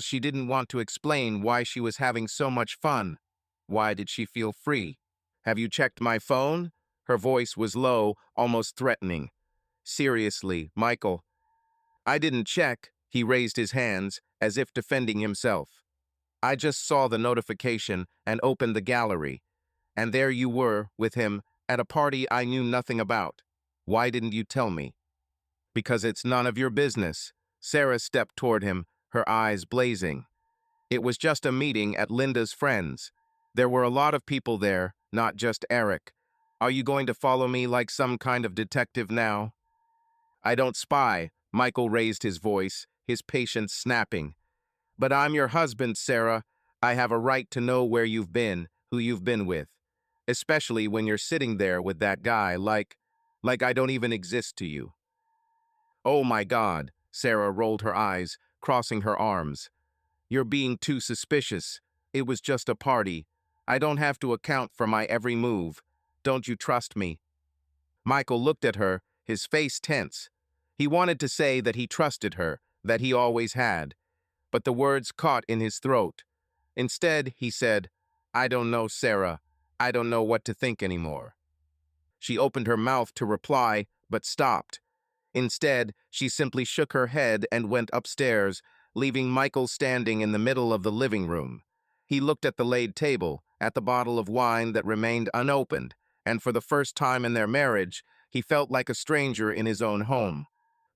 she didn't want to explain why she was having so much fun. Why did she feel free? "Have you checked my phone?" Her voice was low, almost threatening. "Seriously, Michael." "I didn't check." He raised his hands, as if defending himself. "I just saw the notification and opened the gallery. And there you were, with him, at a party I knew nothing about. Why didn't you tell me?" "Because it's none of your business." Sarah stepped toward him, her eyes blazing. "It was just a meeting at Linda's friends. There were a lot of people there, not just Eric. Are you going to follow me like some kind of detective now?" "I don't spy." Michael raised his voice, his patience snapping. "But I'm your husband, Sarah. I have a right to know where you've been, who you've been with. Especially when you're sitting there with that guy like I don't even exist to you." "Oh my God," Sarah rolled her eyes, crossing her arms. "You're being too suspicious. It was just a party. I don't have to account for my every move. Don't you trust me?" Michael looked at her, his face tense. He wanted to say that he trusted her, that he always had, but the words caught in his throat. Instead, he said, "I don't know, Sarah. I don't know what to think anymore." She opened her mouth to reply, but stopped. Instead, she simply shook her head and went upstairs, leaving Michael standing in the middle of the living room. He looked at the laid table, at the bottle of wine that remained unopened, and for the first time in their marriage, he felt like a stranger in his own home.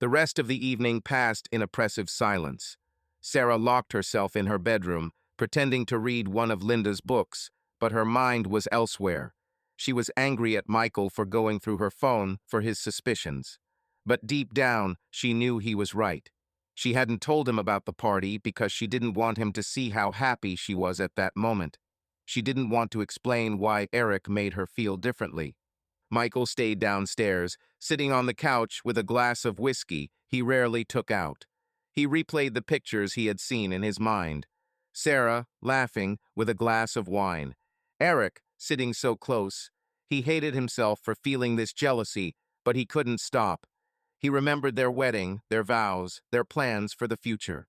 The rest of the evening passed in oppressive silence. Sarah locked herself in her bedroom, pretending to read one of Linda's books, but her mind was elsewhere. She was angry at Michael for going through her phone for his suspicions. But deep down, she knew he was right. She hadn't told him about the party because she didn't want him to see how happy she was at that moment. She didn't want to explain why Eric made her feel differently. Michael stayed downstairs, sitting on the couch with a glass of whiskey he rarely took out. He replayed the pictures he had seen in his mind. Sarah, laughing, with a glass of wine. Eric, sitting so close. He hated himself for feeling this jealousy, but he couldn't stop. He remembered their wedding, their vows, their plans for the future.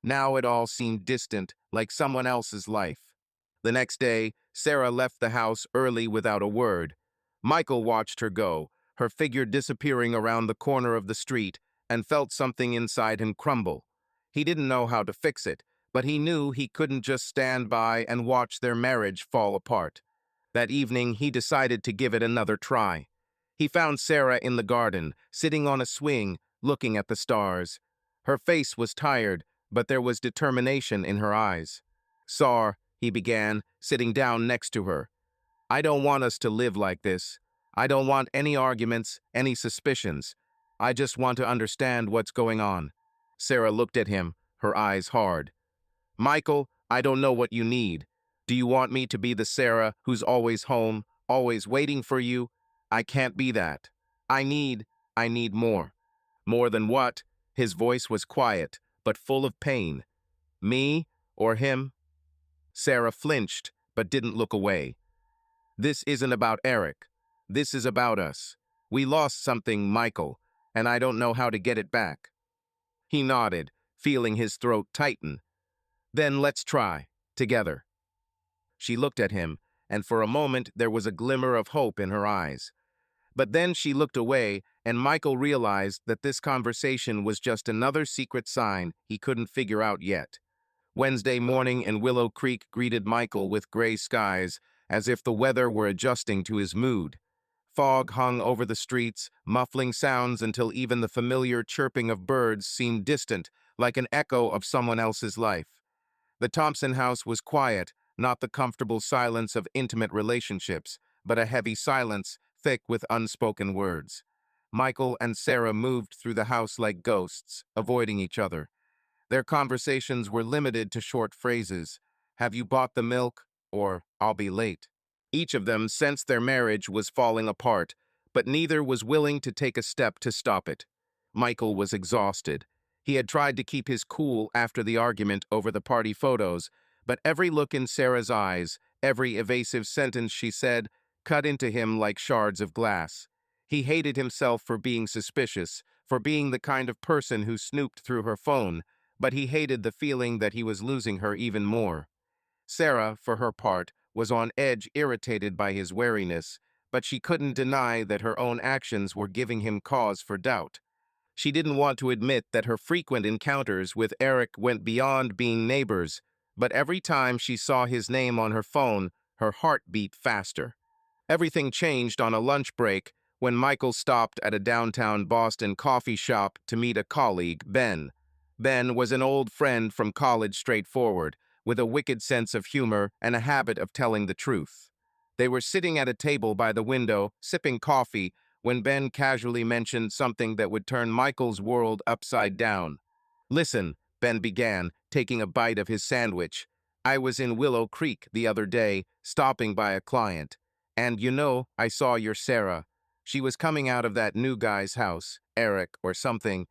Now it all seemed distant, like someone else's life. The next day, Sarah left the house early without a word. Michael watched her go, her figure disappearing around the corner of the street, and felt something inside him crumble. He didn't know how to fix it, but he knew he couldn't just stand by and watch their marriage fall apart. That evening, he decided to give it another try. He found Sarah in the garden, sitting on a swing, looking at the stars. Her face was tired, but there was determination in her eyes. "Sar," he began, sitting down next to her. "I don't want us to live like this. I don't want any arguments, any suspicions. I just want to understand what's going on." Sarah looked at him, her eyes hard. "Michael, I don't know what you need. Do you want me to be the Sarah who's always home, always waiting for you? I can't be that. I need, I need more." "More than what?" His voice was quiet, but full of pain. "Me or him?" Sarah flinched, but didn't look away. "This isn't about Eric. This is about us. We lost something, Michael, and I don't know how to get it back." He nodded, feeling his throat tighten. "Then let's try, together." She looked at him, and for a moment there was a glimmer of hope in her eyes. But then she looked away, and Michael realized that this conversation was just another secret sign he couldn't figure out yet. Wednesday morning in Willow Creek greeted Michael with gray skies, as if the weather were adjusting to his mood. Fog hung over the streets, muffling sounds until even the familiar chirping of birds seemed distant, like an echo of someone else's life. The Thompson house was quiet, not the comfortable silence of intimate relationships, but a heavy silence, thick with unspoken words. Michael and Sarah moved through the house like ghosts, avoiding each other. Their conversations were limited to short phrases. "Have you bought the milk?" or "I'll be late." Each of them sensed their marriage was falling apart, but neither was willing to take a step to stop it. Michael was exhausted. He had tried to keep his cool after the argument over the party photos, but every look in Sarah's eyes, every evasive sentence she said, cut into him like shards of glass. He hated himself for being suspicious, for being the kind of person who snooped through her phone, but he hated the feeling that he was losing her even more. Sarah, for her part, was on edge, irritated by his wariness, but she couldn't deny that her own actions were giving him cause for doubt. She didn't want to admit that her frequent encounters with Eric went beyond being neighbors, but every time she saw his name on her phone, her heart beat faster. Everything changed on a lunch break when Michael stopped at a downtown Boston coffee shop to meet a colleague, Ben. Ben was an old friend from college, straightforward, with a wicked sense of humor and a habit of telling the truth. They were sitting at a table by the window, sipping coffee, when Ben casually mentioned something that would turn Michael's world upside down. "Listen," Ben began, taking a bite of his sandwich. "I was in Willow Creek the other day, stopping by a client. And I saw your Sarah. She was coming out of that new guy's house, Eric or something.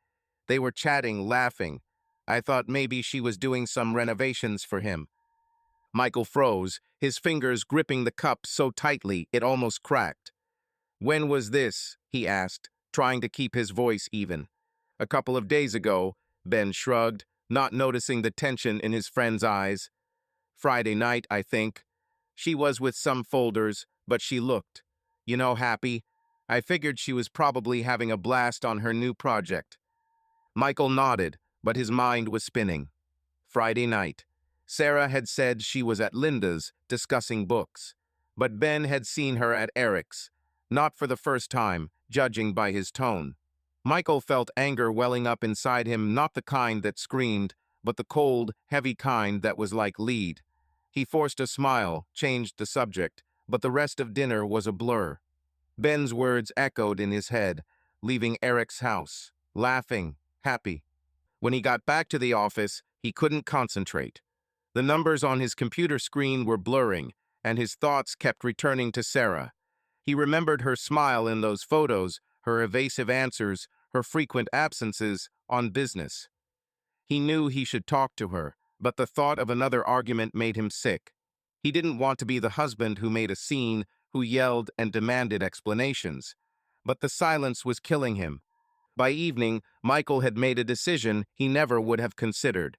They were chatting, laughing. I thought maybe she was doing some renovations for him." Michael froze, his fingers gripping the cup so tightly it almost cracked. "When was this?" he asked, trying to keep his voice even. "A couple of days ago," Ben shrugged, not noticing the tension in his friend's eyes. "Friday night, I think. She was with some folders, but she looked, happy. I figured she was probably having a blast on her new project." Michael nodded, but his mind was spinning. Friday night. Sarah had said she was at Linda's, discussing books. But Ben had seen her at Eric's. Not for the first time, judging by his tone. Michael felt anger welling up inside him, not the kind that screamed, but the cold, heavy kind that was like lead. He forced a smile, changed the subject, but the rest of dinner was a blur. Ben's words echoed in his head, leaving Eric's house, laughing, happy. When he got back to the office, he couldn't concentrate. The numbers on his computer screen were blurring, and his thoughts kept returning to Sarah. He remembered her smile in those photos, her evasive answers, her frequent absences on business. He knew he should talk to her, but the thought of another argument made him sick. He didn't want to be the husband who made a scene, who yelled and demanded explanations. But the silence was killing him. By evening, Michael had made a decision he never would have considered.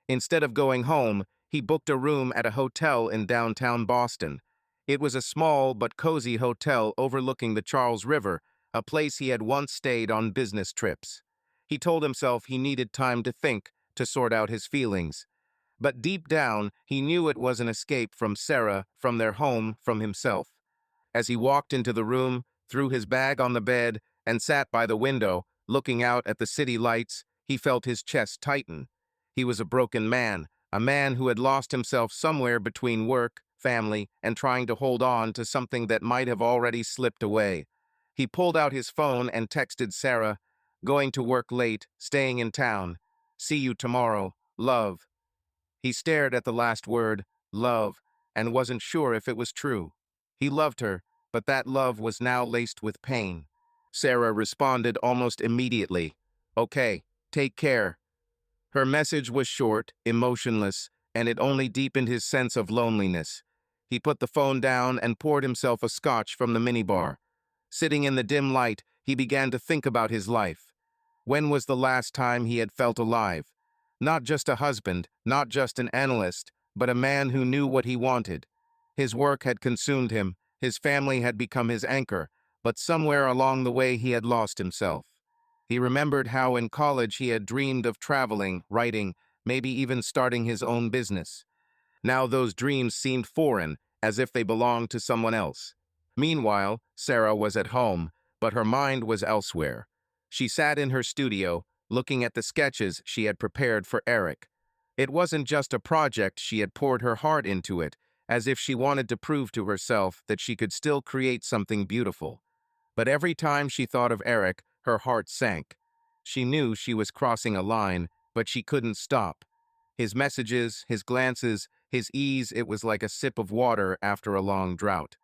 Instead of going home, he booked a room at a hotel in downtown Boston. It was a small but cozy hotel overlooking the Charles River, a place he had once stayed on business trips. He told himself he needed time to think, to sort out his feelings. But deep down, he knew it was an escape from Sarah, from their home, from himself. As he walked into the room, threw his bag on the bed, and sat by the window, Looking out at the city lights, he felt his chest tighten. He was a man who had lost himself somewhere between work, family, and trying to hold on to something that might have already slipped away. He pulled out his phone and texted Sarah, "Going to work late, staying in town. See you tomorrow. Love." He stared at the last word, love, and wasn't sure if it was true. He loved her, but that love was now laced with pain. Sarah responded almost immediately, "Okay, take care." Her message was short, emotionless, and it only deepened his sense of loneliness. He put the phone down and poured himself a scotch from the minibar. Sitting in the dim light, he began to think about his life. When was the last time he had felt alive? Not just a husband, not just an analyst, but a man who knew what he wanted. His work had consumed him, his family had become his anchor, but somewhere along the way he had lost himself. He remembered how in college he had dreamed of traveling, writing, maybe even starting his own business. Now those dreams seemed foreign, as if they belonged to someone else. Meanwhile, Sarah was at home, but her mind was elsewhere. She sat in her studio, looking at the sketches she had prepared for Eric. It wasn't just a project, she had poured her heart into it, as if she wanted to prove to herself that she could still create something beautiful. But every time she thought of Eric, her heart sank. She knew she was crossing a line, but she couldn't stop. His messages, his glances, his ease, it was like a sip of water after a long drought.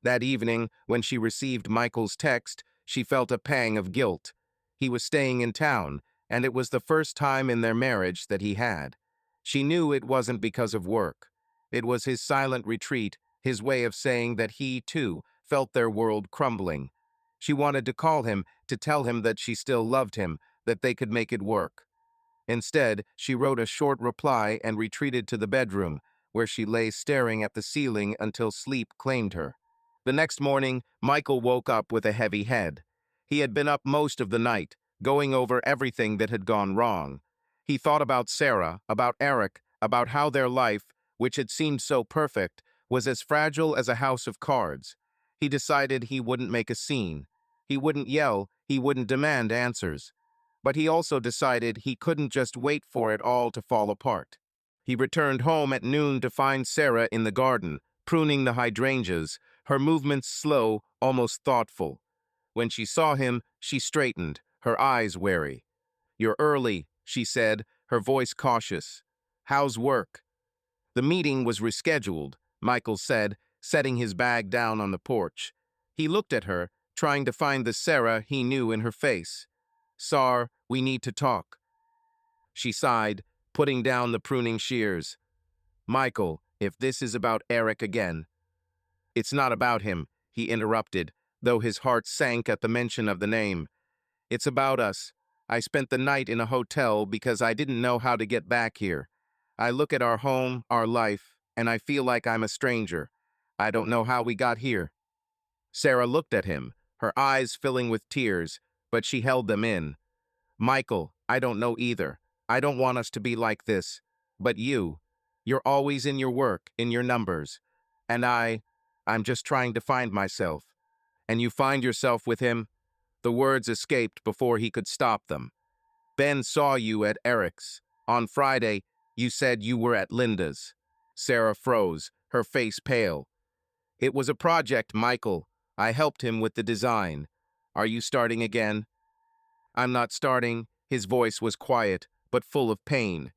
That evening, when she received Michael's text, she felt a pang of guilt. He was staying in town, and it was the first time in their marriage that he had. She knew it wasn't because of work. It was his silent retreat, his way of saying that he, too, felt their world crumbling. She wanted to call him, to tell him that she still loved him, that they could make it work. Instead, she wrote a short reply and retreated to the bedroom, where she lay staring at the ceiling until sleep claimed her. The next morning, Michael woke up with a heavy head. He had been up most of the night, going over everything that had gone wrong. He thought about Sarah, about Eric, about how their life, which had seemed so perfect, was as fragile as a house of cards. He decided he wouldn't make a scene. He wouldn't yell, he wouldn't demand answers. But he also decided he couldn't just wait for it all to fall apart. He returned home at noon to find Sarah in the garden, pruning the hydrangeas, her movements slow, almost thoughtful. When she saw him, she straightened, her eyes wary. "You're early," she said, her voice cautious. "How's work?" The meeting was rescheduled, Michael said, setting his bag down on the porch. He looked at her, trying to find the Sarah he knew in her face. "Sar, we need to talk." She sighed, putting down the pruning shears. "Michael, if this is about Eric again—" "It's not about him," he interrupted, though his heart sank at the mention of the name. "It's about us. I spent the night in a hotel because I didn't know how to get back here. I look at our home, our life, and I feel like I'm a stranger. I don't know how we got here." Sarah looked at him, her eyes filling with tears, but she held them in. "Michael, I don't know either. I don't want us to be like this. But you're always in your work, in your numbers. And I'm just trying to find myself." "And you find yourself with him?" The words escaped before he could stop them. "Ben saw you at Eric's. On Friday, you said you were at Linda's." Sarah froze, her face pale. "It was a project, Michael. I helped him with the design. Are you starting again?" "I'm not starting." His voice was quiet, but full of pain.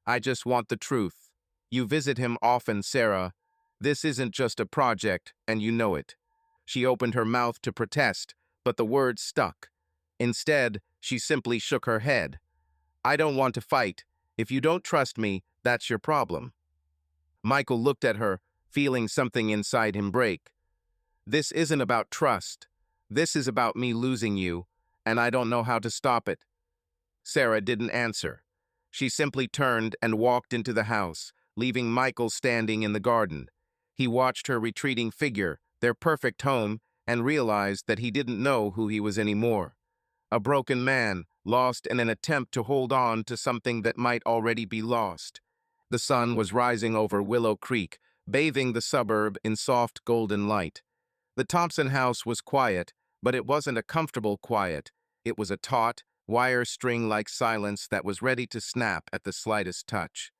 "I just want the truth. You visit him often, Sarah. This isn't just a project, and you know it." She opened her mouth to protest, but the words stuck. Instead, she simply shook her head. "I don't want to fight. If you don't trust me, that's your problem." Michael looked at her, feeling something inside him break. "This isn't about trust. This is about me losing you, and I don't know how to stop it." Sarah didn't answer. She simply turned and walked into the house, leaving Michael standing in the garden. He watched her retreating figure, their perfect home, and realized that he didn't know who he was anymore. A broken man, lost in an attempt to hold on to something that might already be lost. The sun was rising over Willow Creek, bathing the suburb in soft golden light. The Thompson house was quiet, but it wasn't a comfortable quiet. It was a taut, wire string-like silence that was ready to snap at the slightest touch.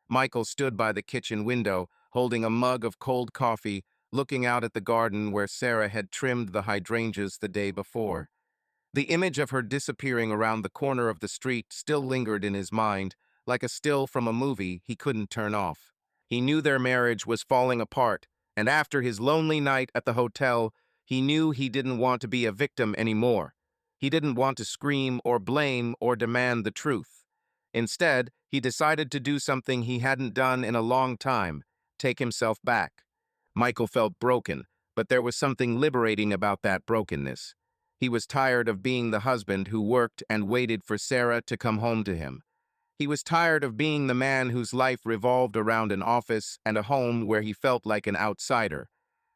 Michael stood by the kitchen window, holding a mug of cold coffee, looking out at the garden where Sarah had trimmed the hydrangeas the day before. The image of her disappearing around the corner of the street still lingered in his mind, like a still from a movie he couldn't turn off. He knew their marriage was falling apart, and after his lonely night at the hotel, he knew he didn't want to be a victim anymore. He didn't want to scream or blame or demand the truth. Instead, he decided to do something he hadn't done in a long time, take himself back. Michael felt broken, but there was something liberating about that brokenness. He was tired of being the husband who worked and waited for Sarah to come home to him. He was tired of being the man whose life revolved around an office and a home where he felt like an outsider.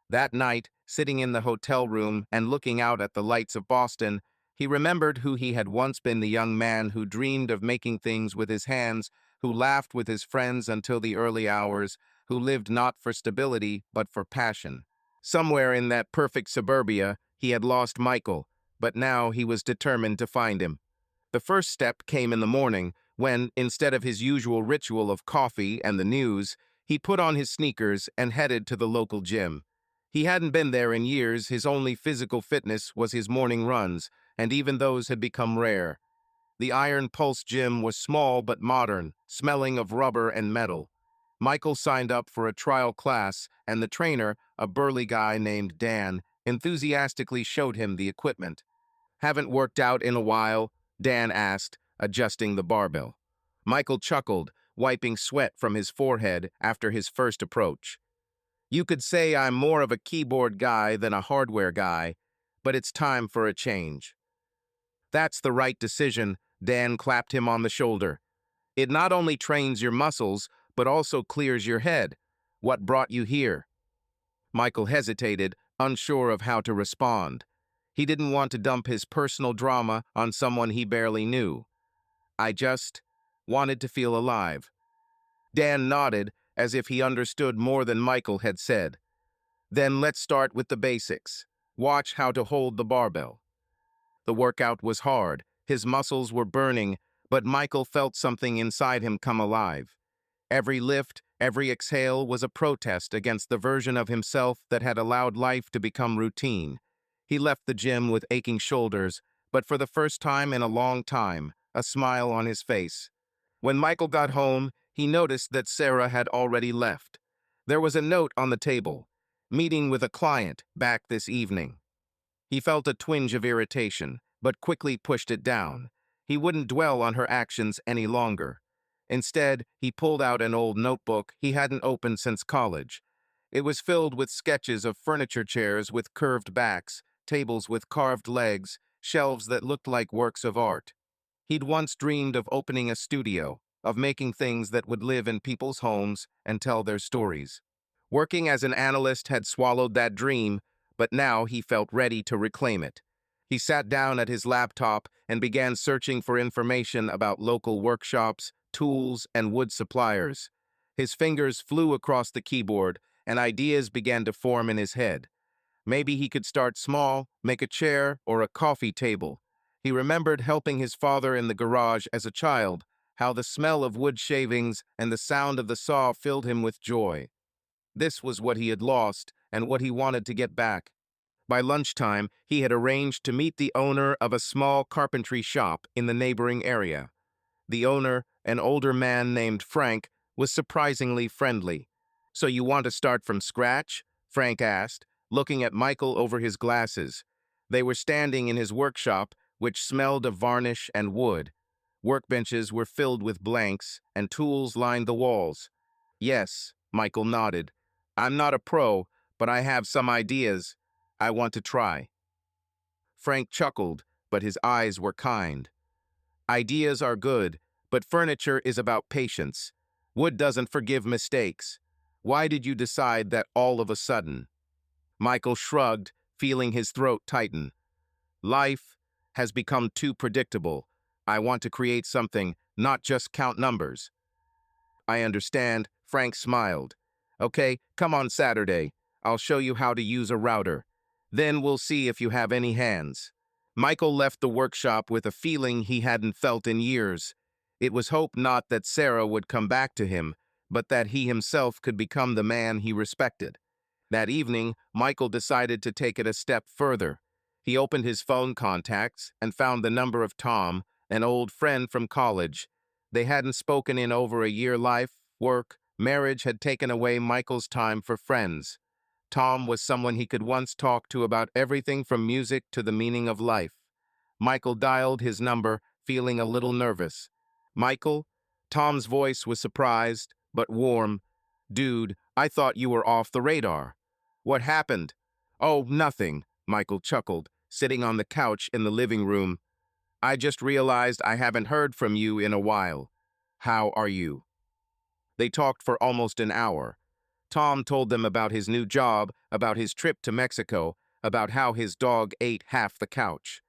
That night, sitting in the hotel room and looking out at the lights of Boston, he remembered who he had once been, the young man who dreamed of making things with his hands, who laughed with his friends until the early hours, who lived not for stability but for passion. Somewhere in that perfect suburbia, he had lost Michael, but now he was determined to find him. The first step came in the morning, when, instead of his usual ritual of coffee and the news, he put on his sneakers and headed to the local gym. He hadn't been there in years. His only physical fitness was his morning runs, and even those had become rare. The Iron Pulse gym was small but modern, smelling of rubber and metal. Michael signed up for a trial class, and the trainer, a burly guy named Dan, enthusiastically showed him the equipment. "Haven't worked out in a while?" Dan asked, adjusting the barbell. Michael chuckled, wiping sweat from his forehead after his first approach. "You could say I'm more of a keyboard guy than a hardware guy, but it's time for a change." "That's the right decision," Dan clapped him on the shoulder. "It not only trains your muscles, but also clears your head. What brought you here?" Michael hesitated, unsure of how to respond. He didn't want to dump his personal drama on someone he barely knew. "I just wanted to feel alive." Dan nodded, as if he understood more than Michael had said. "Then let's start with the basics. Watch how to hold the barbell." The workout was hard, his muscles were burning, but Michael felt something inside him come alive. Every lift, every exhale was a protest against the version of himself that had allowed life to become routine. He left the gym with aching shoulders, but for the first time in a long time, a smile on his face. When Michael got home, he noticed that Sarah had already left. There was a note on the table: "Meeting with a client, back this evening." He felt a twinge of irritation, but quickly pushed it down. He wouldn't dwell on her actions any longer. Instead, he pulled out an old notebook he hadn't opened since college. It was filled with sketches of furniture chairs with curved backs, tables with carved legs, shelves that looked like works of art. He'd once dreamed of opening a studio, of making things that would live in people's homes and tell their stories. Working as an analyst had swallowed that dream, but now he felt ready to reclaim it. He sat down at his laptop and began searching for information about local workshops, tools, and wood suppliers. His fingers flew across the keyboard, and ideas began to form in his head. Maybe he could start small, make a chair or a coffee table. He remembered helping his father in the garage as a child, how the smell of wood shavings and the sound of the saw filled him with joy. This was what he had lost and what he wanted to get back. By lunchtime, he had arranged to meet the owner of a small carpentry shop in the neighboring area. The owner, an older man named Frank, was surprisingly friendly. "So you want to start from scratch?" Frank asked, looking at Michael over his glasses. They were standing in his workshop, which smelled of varnish and wood. Workbenches were filled with blanks, and tools lined the walls. "Yes," Michael nodded. "I'm not a pro, but I have some ideas. I want to try." Frank chuckled, but his eyes were kind. "Ideas are good, but furniture is about patience. Wood doesn't forgive mistakes. Why did you decide that all of a sudden?" Michael shrugged, feeling his throat tighten. "Life has become too predictable. I want to create something, not just count numbers." "I understand," Frank smiled. "Okay, come on Saturday. I'll show you how to use a router. Then we'll see if you have any hands." Michael left the workshop with a feeling he hadn't felt in years. It was hope not that Sarah would come back to him, but that he himself could become the man he respected. That evening, Michael decided to take it a step further. He opened his phone contacts and found the number of Tom, an old friend from college. They hadn't spoken in over a year. Life, work, marriage had taken away Michael's time for friends. Tom was someone he could once talk to about everything from music to the meaning of life. Michael dialed his number, feeling a little nervous. Michael? Tom's voice was surprised, but warm. Dude, I thought you were off the radar. What happened? Oh, nothing, Michael chuckled, sitting on the couch in the living room. I just realized I haven't heard from you in a while. How are you? They talked for almost an hour. Tom told them about his new job, about his trip to Mexico, about how his dog ate half the couch.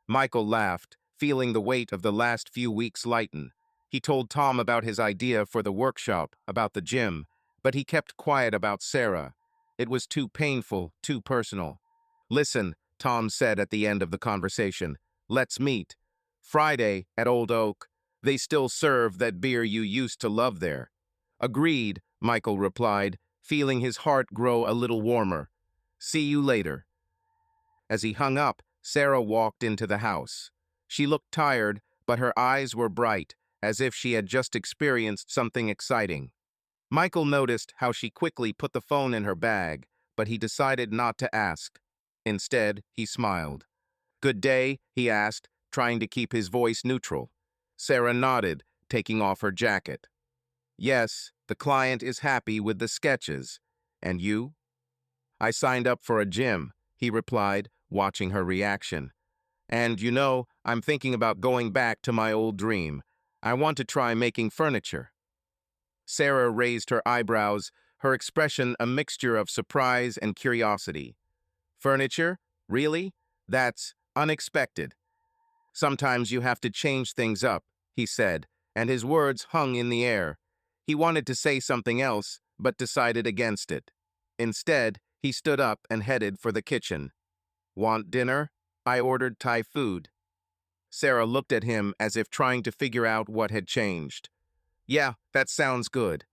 Michael laughed, feeling the weight of the last few weeks lighten. He told Tom about his idea for the workshop, about the gym, but he kept quiet about Sarah. It was too painful, too personal. Listen, Tom said at the end of the conversation, let's meet. Friday, at Old Oak. They still serve that beer you used to love there. Agreed, Michael replied, feeling his heart grow a little warmer. See you later. As he hung up, Sarah walked into the house. She looked tired, but her eyes were bright, as if she had just experienced something exciting. Michael noticed how she quickly put the phone in her bag, but he decided not to ask. Instead, he smiled. Good day, he asked, trying to keep his voice neutral. Sarah nodded, taking off her jacket. Yes, the client is happy with the sketches. And you? I signed up for a gym, he replied, watching her reaction. And, I'm thinking about going back to my old dream. I want to try making furniture. Sarah raised her eyebrows, her expression a mixture of surprise and curiosity. Furniture? Really? That's unexpected. Sometimes you have to change things up, he said, and his words hung in the air. He wanted to say something else, but decided against it. Instead, he stood up and headed for the kitchen. Want dinner? I ordered Thai food. Sarah looked at him as if trying to figure out what had changed. Yeah, that sounds good.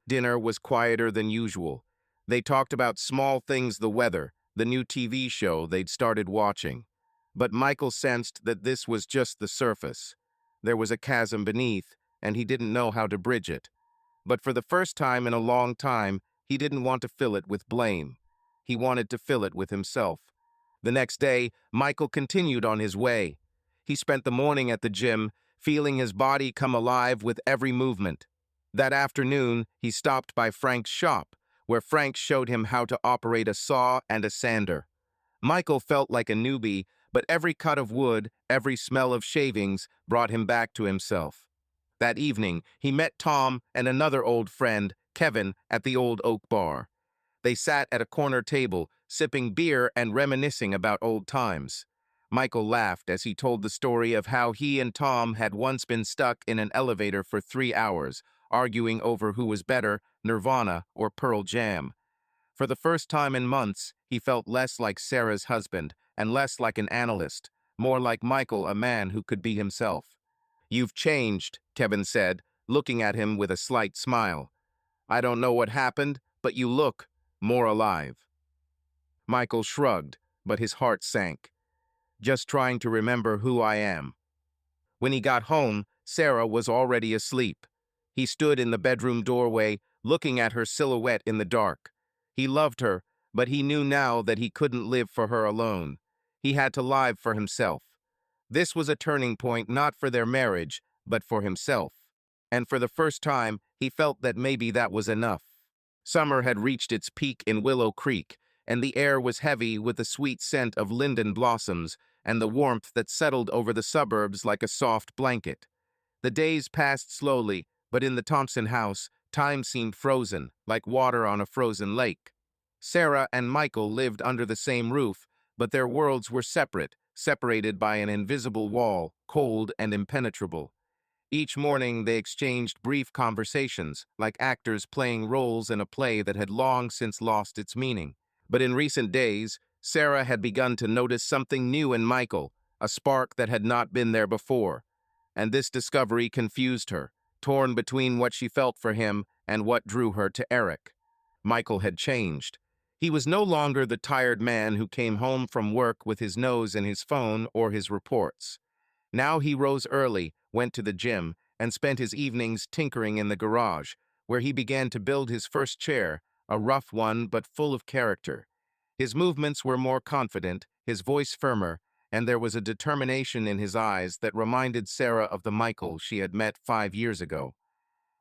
Dinner was quieter than usual. They talked about small things, the weather, the new TV show they'd started watching. But Michael sensed that this was just the surface. There was a chasm beneath, and he didn't know how to bridge it. But for the first time in a long time, he didn't want to fill it with blame. He wanted to fill it with himself. The next day, Michael continued on his way. He spent the morning at the gym, feeling his body come alive with every movement. That afternoon, he stopped by Frank's shop, where Frank showed him how to operate a saw and a sander. Michael felt like a newbie, but every cut of wood, every smell of shavings brought him back to himself. That evening, he met Tom and another old friend, Kevin, at the Old Oak Bar. They sat at a corner table, sipping beer and reminiscing about old times. Michael laughed as he told the story of how he and Tom had once been stuck in an elevator for 3 hours, arguing over who was better, Nirvana or Pearl Jam. For the first time in months, he felt less like Sarah's husband and less like an analyst, more like Michael, a man who could be himself. You've changed, Kevin said, looking at him with a slight smile. I don't know what happened, but you look more alive. Michael shrugged, but his heart sank. Just trying to remember who I am. When he got home, Sarah was already asleep. He stood in the bedroom doorway, looking at her silhouette in the dark. He loved her, but he knew now that he couldn't live for her alone. He had to live for himself. This was a turning point not for their marriage, but for himself. And for the first time, he felt that maybe that was enough. Summer had reached its peak in Willow Creek, and the air was heavy with the sweet scent of linden blossoms and the warmth that settled over the suburbs like a soft blanket. The days passed slowly, but in the Thompson house, time seemed frozen, like water on a frozen lake. Sarah and Michael lived under the same roof, but their worlds were separate, separated by an invisible wall, cold and impenetrable. Each morning they exchanged brief conversations, like actors playing roles in a play that had long since lost its meaning. But in recent days, Sarah had begun to notice something new in Michael, a spark that had not been there before, and this discovery confused her, torn between what she felt for him and what drew her to Eric. Michael had changed. He was no longer the tired man who came home from work with his nose in his phone or his reports. Now he rose early, went to the gym, and spent his evenings tinkering in the garage, where he began to build his first chair, a rough one but full of character. His movements were more confident, his voice firmer, and there was a determination in his eyes that reminded Sarah of the Michael she had met 5 years ago.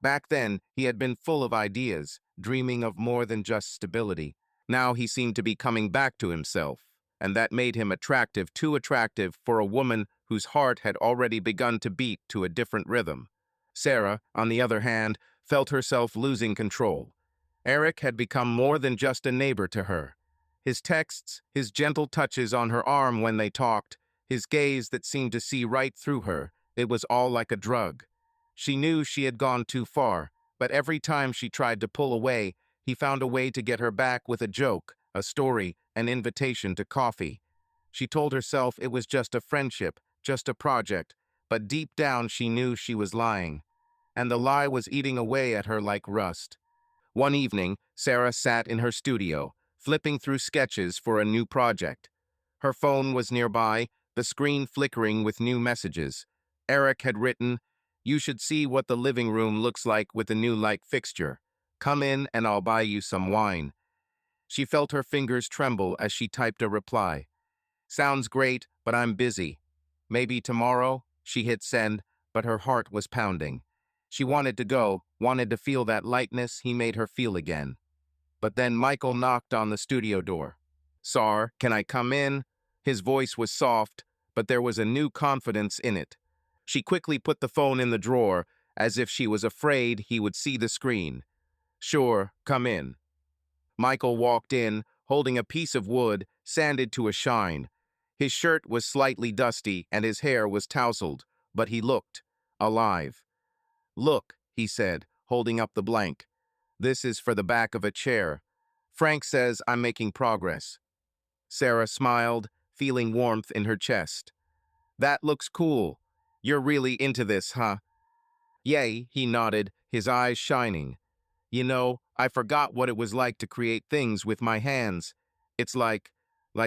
Back then, he had been full of ideas, dreaming of more than just stability. Now he seemed to be coming back to himself, and that made him attractive, too attractive for a woman whose heart had already begun to beat to a different rhythm. Sarah, on the other hand, felt herself losing control. Eric had become more than just a neighbor to her. His texts, his gentle touches on her arm when they talked, his gaze that seemed to see right through her, it was all like a drug. She knew she had gone too far, but every time she tried to pull away, he found a way to get her back with a joke, a story, an invitation to coffee. She told herself it was just a friendship, just a project, but deep down she knew she was lying, and the lie was eating away at her like rust. One evening, Sarah sat in her studio, flipping through sketches for a new project. Her phone was nearby, the screen flickering with new messages. Eric had written, "You should see what the living room looks like with the new light fixture. Come in and I'll buy you some wine." She felt her fingers tremble as she typed a reply. "Sounds great, but I'm busy. Maybe tomorrow?" She hit send, but her heart was pounding. She wanted to go, wanted to feel that lightness he made her feel again. But then Michael knocked on the studio door. "Sar, can I come in?" His voice was soft, but there was a new confidence in it. She quickly put the phone in the drawer, as if she was afraid he would see the screen. "Sure, come in." Michael walked in, holding a piece of wood, sanded to a shine. His shirt was slightly dusty and his hair was tousled, but he looked alive. "Look," he said, holding up the blank. "This is for the back of a chair. Frank says I'm making progress." Sarah smiled, feeling warmth in her chest. "That looks cool. You're really into this, huh?" "Yay," he nodded, his eyes shining. "You know, I forgot what it was like to create things with my hands. It's like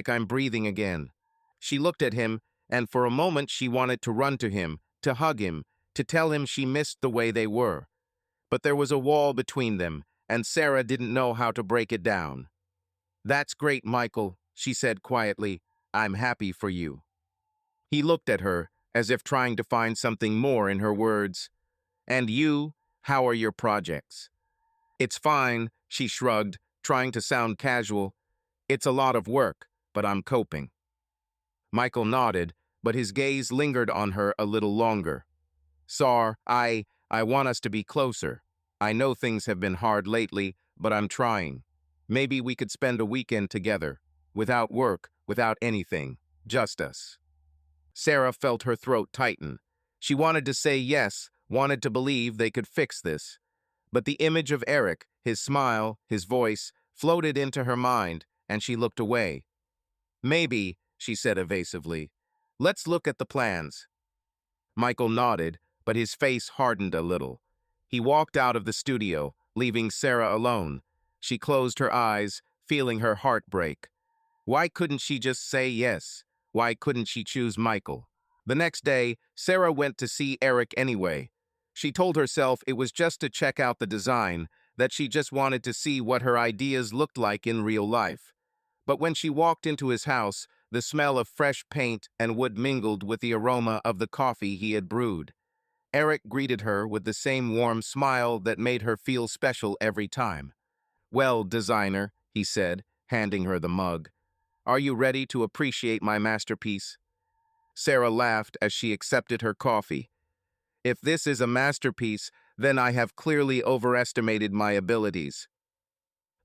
I'm breathing again." She looked at him, and for a moment she wanted to run to him, to hug him, to tell him she missed the way they were. But there was a wall between them, and Sarah didn't know how to break it down. "That's great, Michael," she said quietly. "I'm happy for you." He looked at her, as if trying to find something more in her words. "And you? How are your projects?" "It's fine," she shrugged, trying to sound casual. "It's a lot of work, but I'm coping." Michael nodded, but his gaze lingered on her a little longer. "Sar, I want us to be closer. I know things have been hard lately, but I'm trying. Maybe we could spend a weekend together, without work, without anything, just us." Sarah felt her throat tighten. She wanted to say yes, wanted to believe they could fix this. But the image of Eric, his smile, his voice, floated into her mind, and she looked away. "Maybe," she said evasively. "Let's look at the plans." Michael nodded, but his face hardened a little. He walked out of the studio, leaving Sarah alone. She closed her eyes, feeling her heart break. Why couldn't she just say yes? Why couldn't she choose Michael? The next day, Sarah went to see Eric anyway. She told herself it was just to check out the design, that she just wanted to see what her ideas looked like in real life. But when she walked into his house, the smell of fresh paint and wood mingled with the aroma of the coffee he had brewed. Eric greeted her with the same warm smile that made her feel special every time. "Well, designer," he said, handing her the mug, "are you ready to appreciate my masterpiece?" Sarah laughed as she accepted her coffee. "If this is a masterpiece, then I have clearly overestimated my abilities."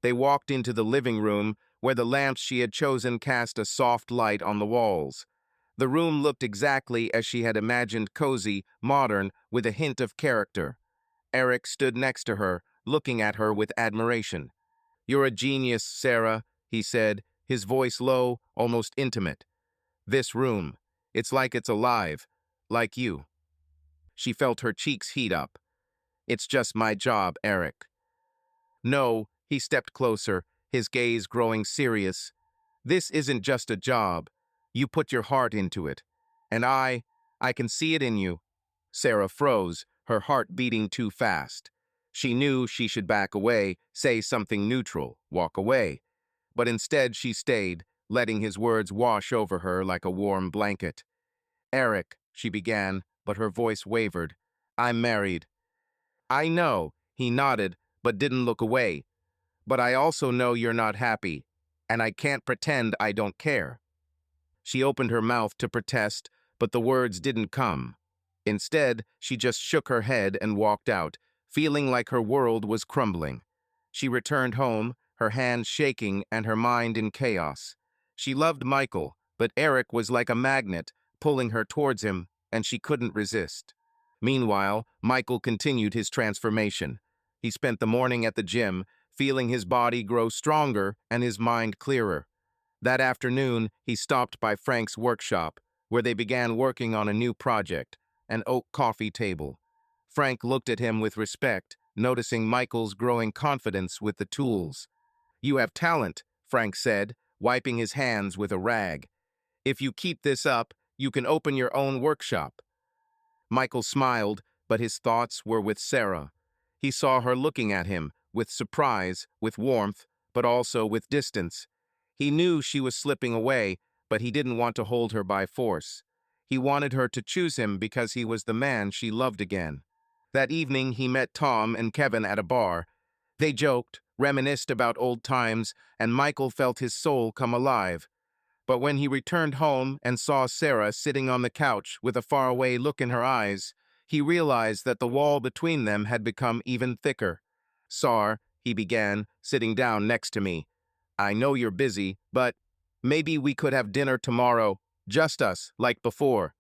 They walked into the living room, where the lamps she had chosen cast a soft light on the walls. The room looked exactly as she had imagined, cozy, modern, with a hint of character. Eric stood next to her, looking at her with admiration. "You're a genius, Sarah," he said, his voice low, almost intimate. "This room. It's like it's alive. Like you." She felt her cheeks heat up. "It's just my job, Eric." "No," he stepped closer, his gaze growing serious. "This isn't just a job. You put your heart into it. And I can see it in you." Sarah froze, her heart beating too fast. She knew she should back away, say something neutral, walk away. But instead she stayed, letting his words wash over her like a warm blanket. "Eric," she began, but her voice wavered. "I'm married." "I know," he nodded, but didn't look away. "But I also know you're not happy, and I can't pretend I don't care." She opened her mouth to protest, but the words didn't come. Instead, she just shook her head and walked out, feeling like her world was crumbling. She returned home, her hands shaking and her mind in chaos. She loved Michael, but Eric was like a magnet, pulling her towards him, and she couldn't resist. Meanwhile, Michael continued his transformation. He spent the morning at the gym, feeling his body grow stronger and his mind clearer. That afternoon, he stopped by Frank's workshop, where they began working on a new project, an oak coffee table. Frank looked at him with respect, noticing Michael's growing confidence with the tools. "You have talent," Frank said, wiping his hands with a rag. "If you keep this up, you can open your own workshop." Michael smiled, but his thoughts were with Sarah. He saw her looking at him, with surprise, with warmth, but also with distance. He knew she was slipping away, but he didn't want to hold her by force. He wanted her to choose him because he was the man she loved again. That evening, he met Tom and Kevin at a bar. They joked, reminisced about old times, and Michael felt his soul come alive. But when he returned home and saw Sarah sitting on the couch with a faraway look in her eyes, he realized that the wall between them had become even thicker. "Sar," he began, sitting down next to me, "I know you're busy, but maybe we could have dinner tomorrow, just us, like before."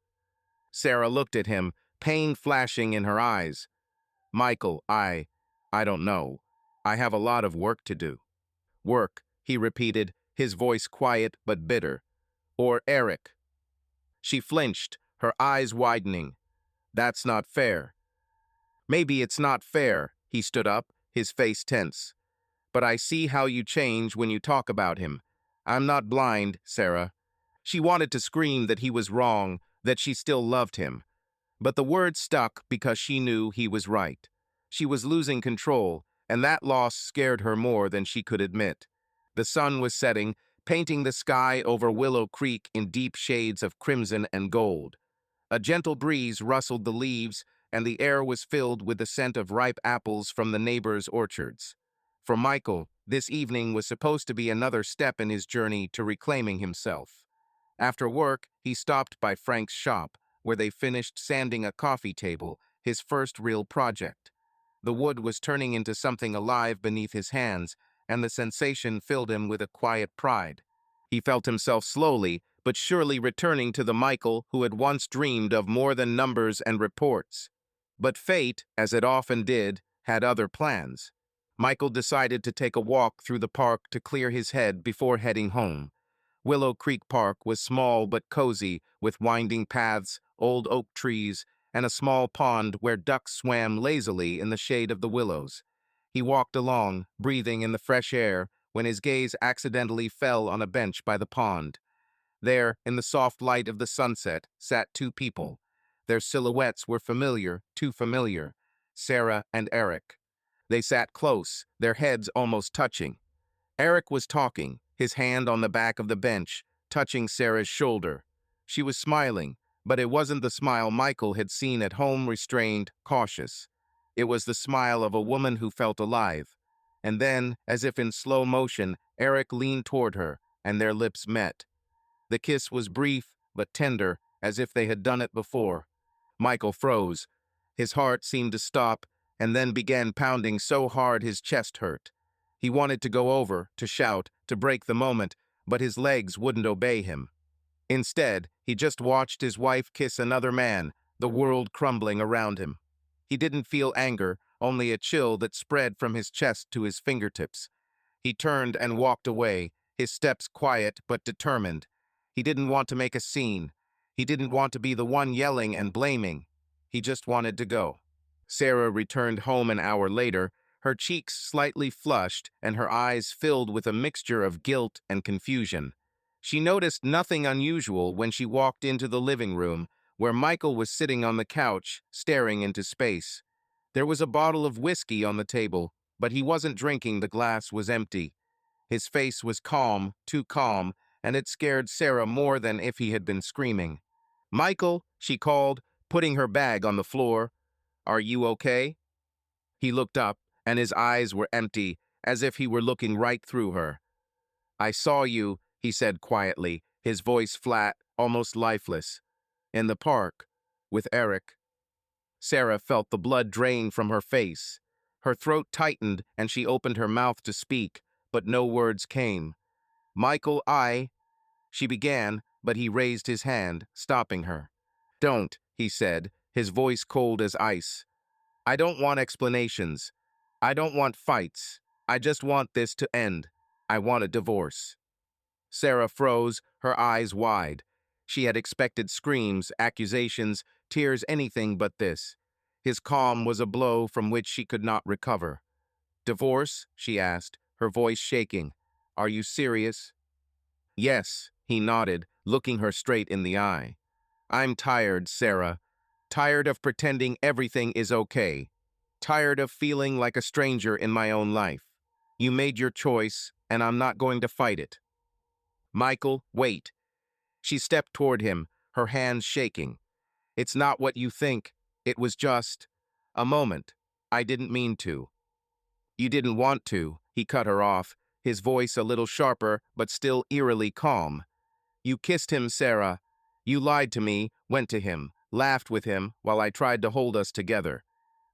Sarah looked at him, pain flashing in her eyes. "Michael, I don't know. I have a lot of work to do." "Work," he repeated, his voice quiet but bitter. "Or Eric." She flinched, her eyes widening. "That's not fair." "Maybe it's not fair." He stood up, his face tense. "But I see how you change when you talk about him. I'm not blind, Sarah." She wanted to scream that he was wrong, that she still loved him. But the words stuck because she knew he was right. She was losing control, and that loss scared her more than she could admit. The sun was setting, painting the sky over Willow Creek in deep shades of crimson and gold. A gentle breeze rustled the leaves, and the air was filled with the scent of ripe apples from the neighbors' orchards. For Michael, this evening was supposed to be another step in his journey to reclaiming himself. After work, he stopped by Frank's shop, where they finished sanding a coffee table, his first real project. The wood was turning into something alive beneath his hands, and the sensation filled him with a quiet pride. He felt himself slowly, but surely returning to the Michael who had once dreamed of more than numbers and reports. But fate, as it often did, had other plans. Michael decided to take a walk through the park to clear his head before heading home. Willow Creek Park was small but cozy, with winding paths, old oak trees, and a small pond where ducks swam lazily in the shade of the willows. He walked along, breathing in the fresh air, when his gaze accidentally fell on a bench by the pond. There, in the soft light of the sunset, sat two people. Their silhouettes were familiar, too familiar. Sarah and Eric. They sat close, their heads almost touching. Eric was talking, his hand on the back of the bench, touching Sarah's shoulder. She was smiling, but it wasn't the smile Michael had seen at home, restrained, cautious. It was the smile of a woman who felt alive. And then, as if in slow motion, Eric leaned toward her, and their lips met. The kiss was brief, but tender, as if they had done it before. Michael froze. His heart seemed to stop, and then began pounding so hard his chest hurt. He wanted to go over, to shout, to break the moment, but his legs wouldn't obey him. Instead, he just watched his wife kiss another man, the world crumbling around him. He didn't feel anger, only a chill that spread from his chest to his fingertips. He turned and walked away, his steps quiet but determined. He didn't want to make a scene. He didn't want to be the one yelling and blaming. He just wanted to go. Sarah returned home an hour later, her cheeks slightly flushed and her eyes filled with a mixture of guilt and confusion. She noticed nothing unusual when she walked into the living room, where Michael was sitting on the couch, staring into space. There was a bottle of whiskey on the table, but he wasn't drinking. The glass was empty. His face was calm, too calm, and it scared Sarah more than if he had been screaming. "Michael," she called, putting her bag on the floor. "Are you okay?" He looked up, and his eyes were empty, as if he were looking right through her. "I saw you," he said quietly, his voice flat, almost lifeless. "In the park, with Eric." Sarah felt the blood drain from her face. Her throat tightened, and she opened her mouth to speak, but no words came. "Michael, she began, but he raised his hand, stopping her. "Don't," he said, his voice cold as ice. "I don't want explanations. I don't want fights. I just want this to end. I want a divorce." Sarah froze, her eyes wide. She had expected screams, accusations, tears, anything but this. His calm was a blow from which she could not recover. "Divorce?" she asked, her voice shaking. "Are you serious?" "Yes," he nodded, looking her straight in the eye. "I'm tired, Sarah. Tired of pretending everything is okay. Tired of feeling like a stranger in my own life. You made your choice, and I'm not going to fight it." "Michael, wait." She stepped toward him, her hands shaking. "It's not what you think. It was just a moment. I didn't mean to." "You didn't want to," he cut her off, his voice a little sharper but still eerily calm. "You kissed him, Sarah. You lied to me, went to him, laughed with him while I tried to hold us together.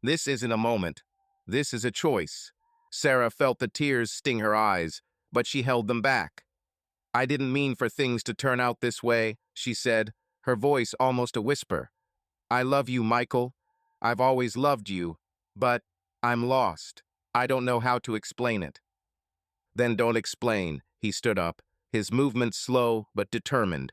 This isn't a moment. This is a choice." Sarah felt the tears sting her eyes, but she held them back. "I didn't mean for things to turn out this way," she said, her voice almost a whisper. "I love you, Michael. I've always loved you, but I'm lost. I don't know how to explain it." "Then don't explain." He stood up, his movements slow but determined.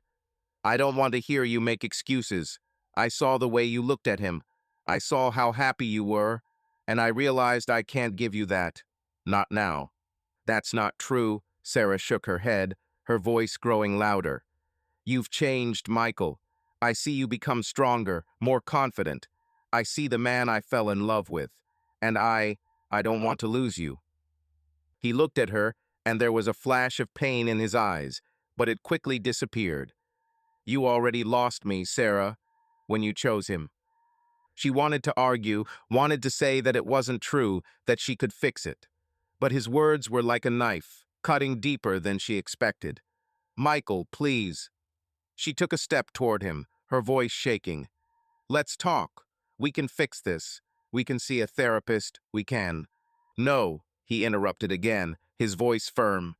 "I don't want to hear you make excuses. I saw the way you looked at him. I saw how happy you were, and I realized I can't give you that. Not now." "That's not true." Sarah shook her head, her voice growing louder. "You've changed, Michael. I see you become stronger, more confident. I see the man I fell in love with. And I don't want to lose you." He looked at her, and there was a flash of pain in his eyes, but it quickly disappeared. "You already lost me, Sarah, when you chose him." She wanted to argue, wanted to say that it wasn't true, that she could fix it. But his words were like a knife, cutting deeper than she expected. "Michael, please." She took a step toward him, her voice shaking. "Let's talk. We can fix this. We can see a therapist. We can." "No," he interrupted again, his voice firm.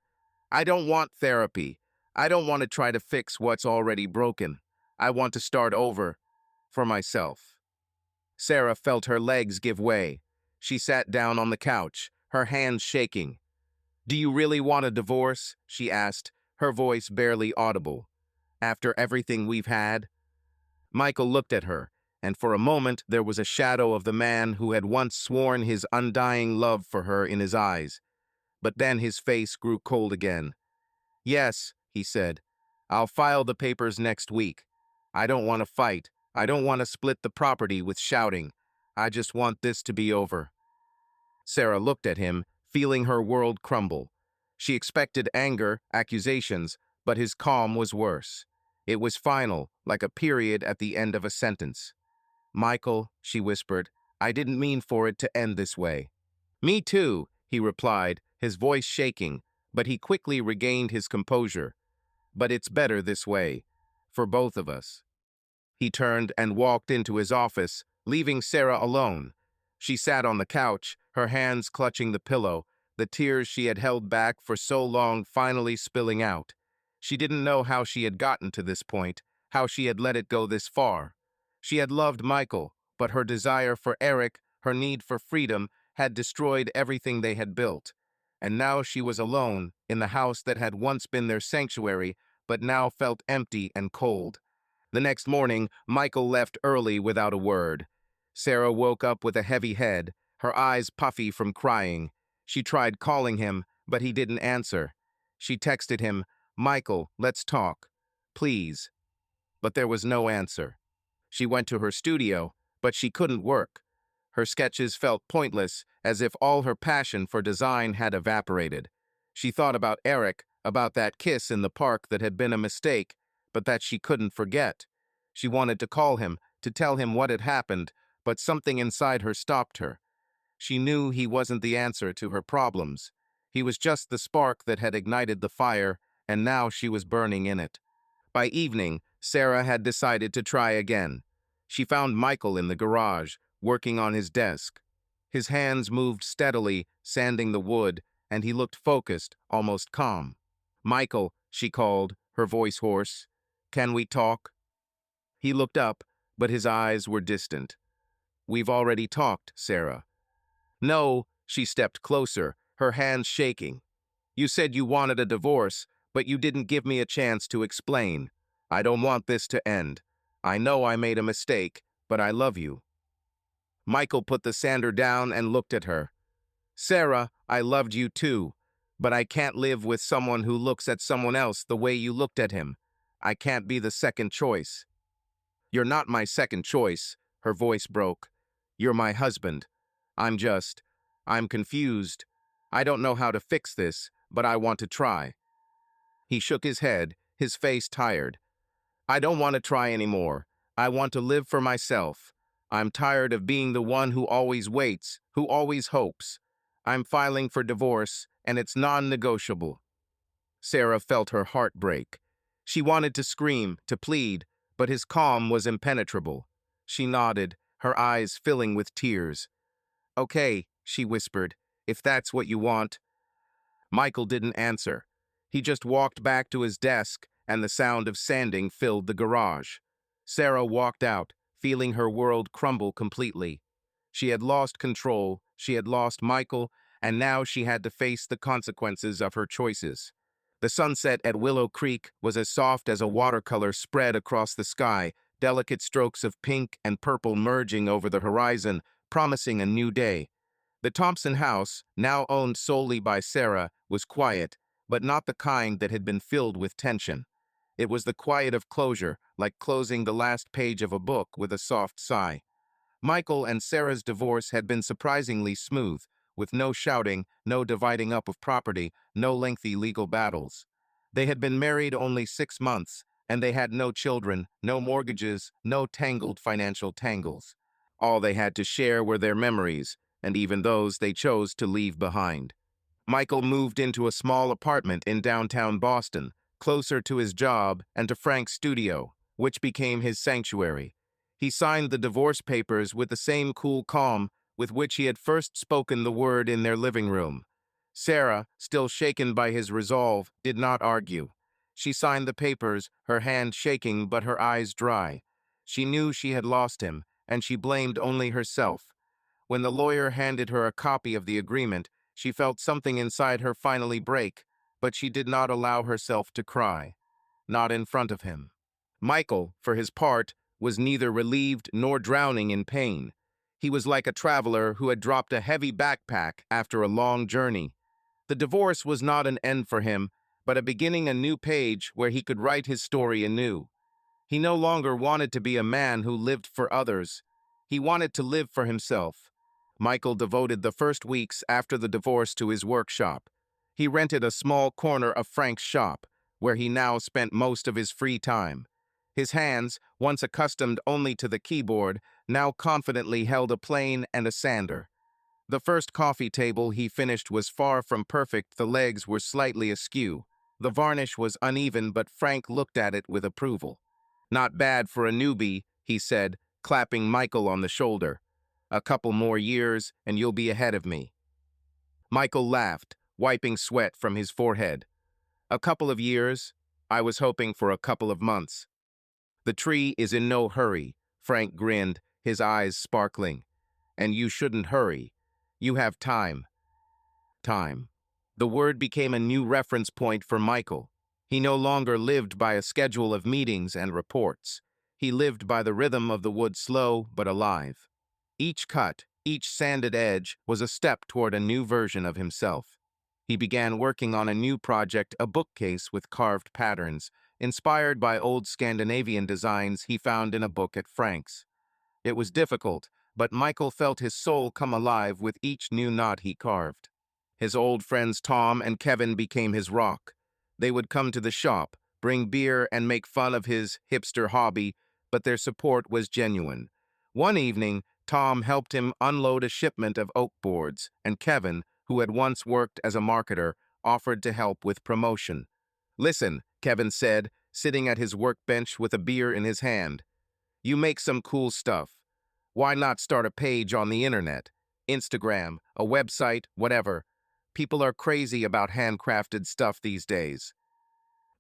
"I don't want therapy. I don't want to try to fix what's already broken. I want to start over. For myself." Sarah felt her legs give way. She sat down on the couch, her hands shaking. "Do you really want a divorce?" she asked, her voice barely audible. "After everything we've had?" Michael looked at her, and for a moment there was a shadow of the man who had once sworn his undying love for her in his eyes. But then his face grew cold again. "Yes," he said. "I'll file the papers next week. I don't want to fight. I don't want to split the property with shouting. I just want this to be over." Sarah looked at him, feeling her world crumble. She expected anger, accusations, but his calm was worse. It was final, like a period at the end of a sentence. "Michael," she whispered, "I didn't mean for it to end this way." "Me too," he replied, his voice shaking, but he quickly regained his composure. "But it's better this way, for both of us." He turned and walked into his office, leaving Sarah alone. She sat on the couch, her hands clutching the pillow, the tears she had held back for so long finally spilling out. She didn't know how she had gotten to this point, how she had let it go this far. She had loved Michael, but her desire for Eric, her need for freedom, had destroyed everything they had built. And now she was alone in the house that had once been their sanctuary, but now felt empty and cold. The next morning, Michael left early without a word. Sarah woke up with a heavy head, her eyes puffy from crying. She tried calling him, but he didn't answer. She texted him, "Michael, let's talk. Please." But there was no answer. She went to her studio, but she couldn't work. Her sketches felt pointless, as if all her passion for design had evaporated. She thought about Eric, about that kiss in the park that had been a mistake, but that she couldn't forget. She wanted to call him, to tell him what had happened, but something inside her stopped her. She knew he wasn't the answer to her problems. He was just the spark that had ignited the fire, and now she was burning in it. By evening, Sarah had decided to try again. She found Michael in the garage, working on his desk. His hands moved steadily, sanding the wood, and he looked focused, almost calm. "Michael," she called, her voice hoarse. "Can we talk?" He looked up, but his eyes were distant. "We've already talked, Sarah." "No," she stepped closer, her hands shaking. "You said you wanted a divorce, but you didn't give me a chance to explain. I don't want this to end. I know I made a mistake, but I love you." Michael put the sander down and looked at her. "Sarah, I loved you too, but I can't live with someone who looks at someone else the way you looked at him. I can't be the second choice." "You're not my second choice," her voice broke. "You're my husband. I'm confused. I don't know how to fix this, but I want to try." He shook his head, his face tired. "I don't want to try anymore. I want to live for myself. I'm tired of being the one who always waits, who always hopes. I'm filing for divorce, and it's non-negotiable." Sarah felt her heart break. She wanted to scream, to plead, but his calm was impenetrable. She nodded, her eyes filling with tears. "Okay," she whispered, "if that's what you want." Michael didn't answer. He just walked back to his desk, and the sound of sanding filled the garage. Sarah walked out, feeling her world crumble completely. She had lost control, she had lost Michael, and now she had to face the consequences of her choices. The sunset at Willow Creek was as soft as a watercolor spread across the sky, delicate strokes of pink and purple merging over the horizon, promising a new day. The Thompson house, now owned solely by Sarah, was quiet, but not the kind that had been filled with tension. It was the quiet of closure, like closing the last page of a book with a soft sigh. Michael and Sarah's divorce had been surprisingly smooth, with no shouting, no dividing up of property, no lengthy legal battles. They had been married only 6 months, and they had no children, no mortgages, no tangled financial tangles. All they had to share were their memories, and even those they chose to leave behind. Michael moved into a small apartment in downtown Boston, closer to his job and to Frank's studio, which became his sanctuary. He signed the divorce papers with the same cool calm with which he had first spoken the word in their living room. Sarah, still shaken by his resolve, did not argue. She signed the papers, her hand shaking but her eyes dry. She knew she had lost him, and she blamed only herself. When the lawyer handed her a copy of the agreement, she felt something inside her finally break, but she did not allow herself to cry. Not in front of him. Michael, for his part, was neither relieved nor drowning in pain. He was like a traveler who had dropped a heavy backpack after a long journey. The divorce was not an end for him, but a beginning a new page where he could write his story anew. He no longer wanted to be a man who lived for others. He wanted to live for himself. Michael devoted the first weeks after the divorce to his workshop. He rented a small corner of Frank's shop, where he now spent most of his free time. His hands, once accustomed only to the keyboard, now confidently held a plane and a sander. The first coffee table he finished was far from perfect. The legs were slightly askew. The varnish was uneven, but Frank looked at it with approval. "Not bad for a newbie," he said, clapping Michael on the shoulder. "A couple more years, and you'll be ahead of me." Michael laughed, wiping sweat from his forehead. "A couple of years? I was hoping for a couple of months." "The tree is in no hurry," Frank grinned, his eyes sparkling. "And you shouldn't hurry. You have time." Time. The word became a new reference point for Michael. He no longer lived by a schedule of meetings and reports. He lived by the rhythm of the wood, slow but alive. Each cut, each sanded edge, was a step toward a new version of himself. He began working on a new project, a bookcase with carved patterns, inspired by old Scandinavian designs he found in a book at Frank's. It was difficult, but Michael felt his soul come alive with each new knot he carved. His old friends Tom and Kevin became his rock. They would come to the shop, bring beer, and make fun of his hipster hobby, but their support was genuine. One evening, Tom helped him unload a shipment of oak boards, and Kevin, who had once worked as a marketer, offered to help with promotion. "Listen," Kevin said, sitting at his workbench with a beer in his hand. "You make some cool stuff. Why not start a page on the internet? Instagram, a website, whatever. People are crazy about handcrafted stuff these days."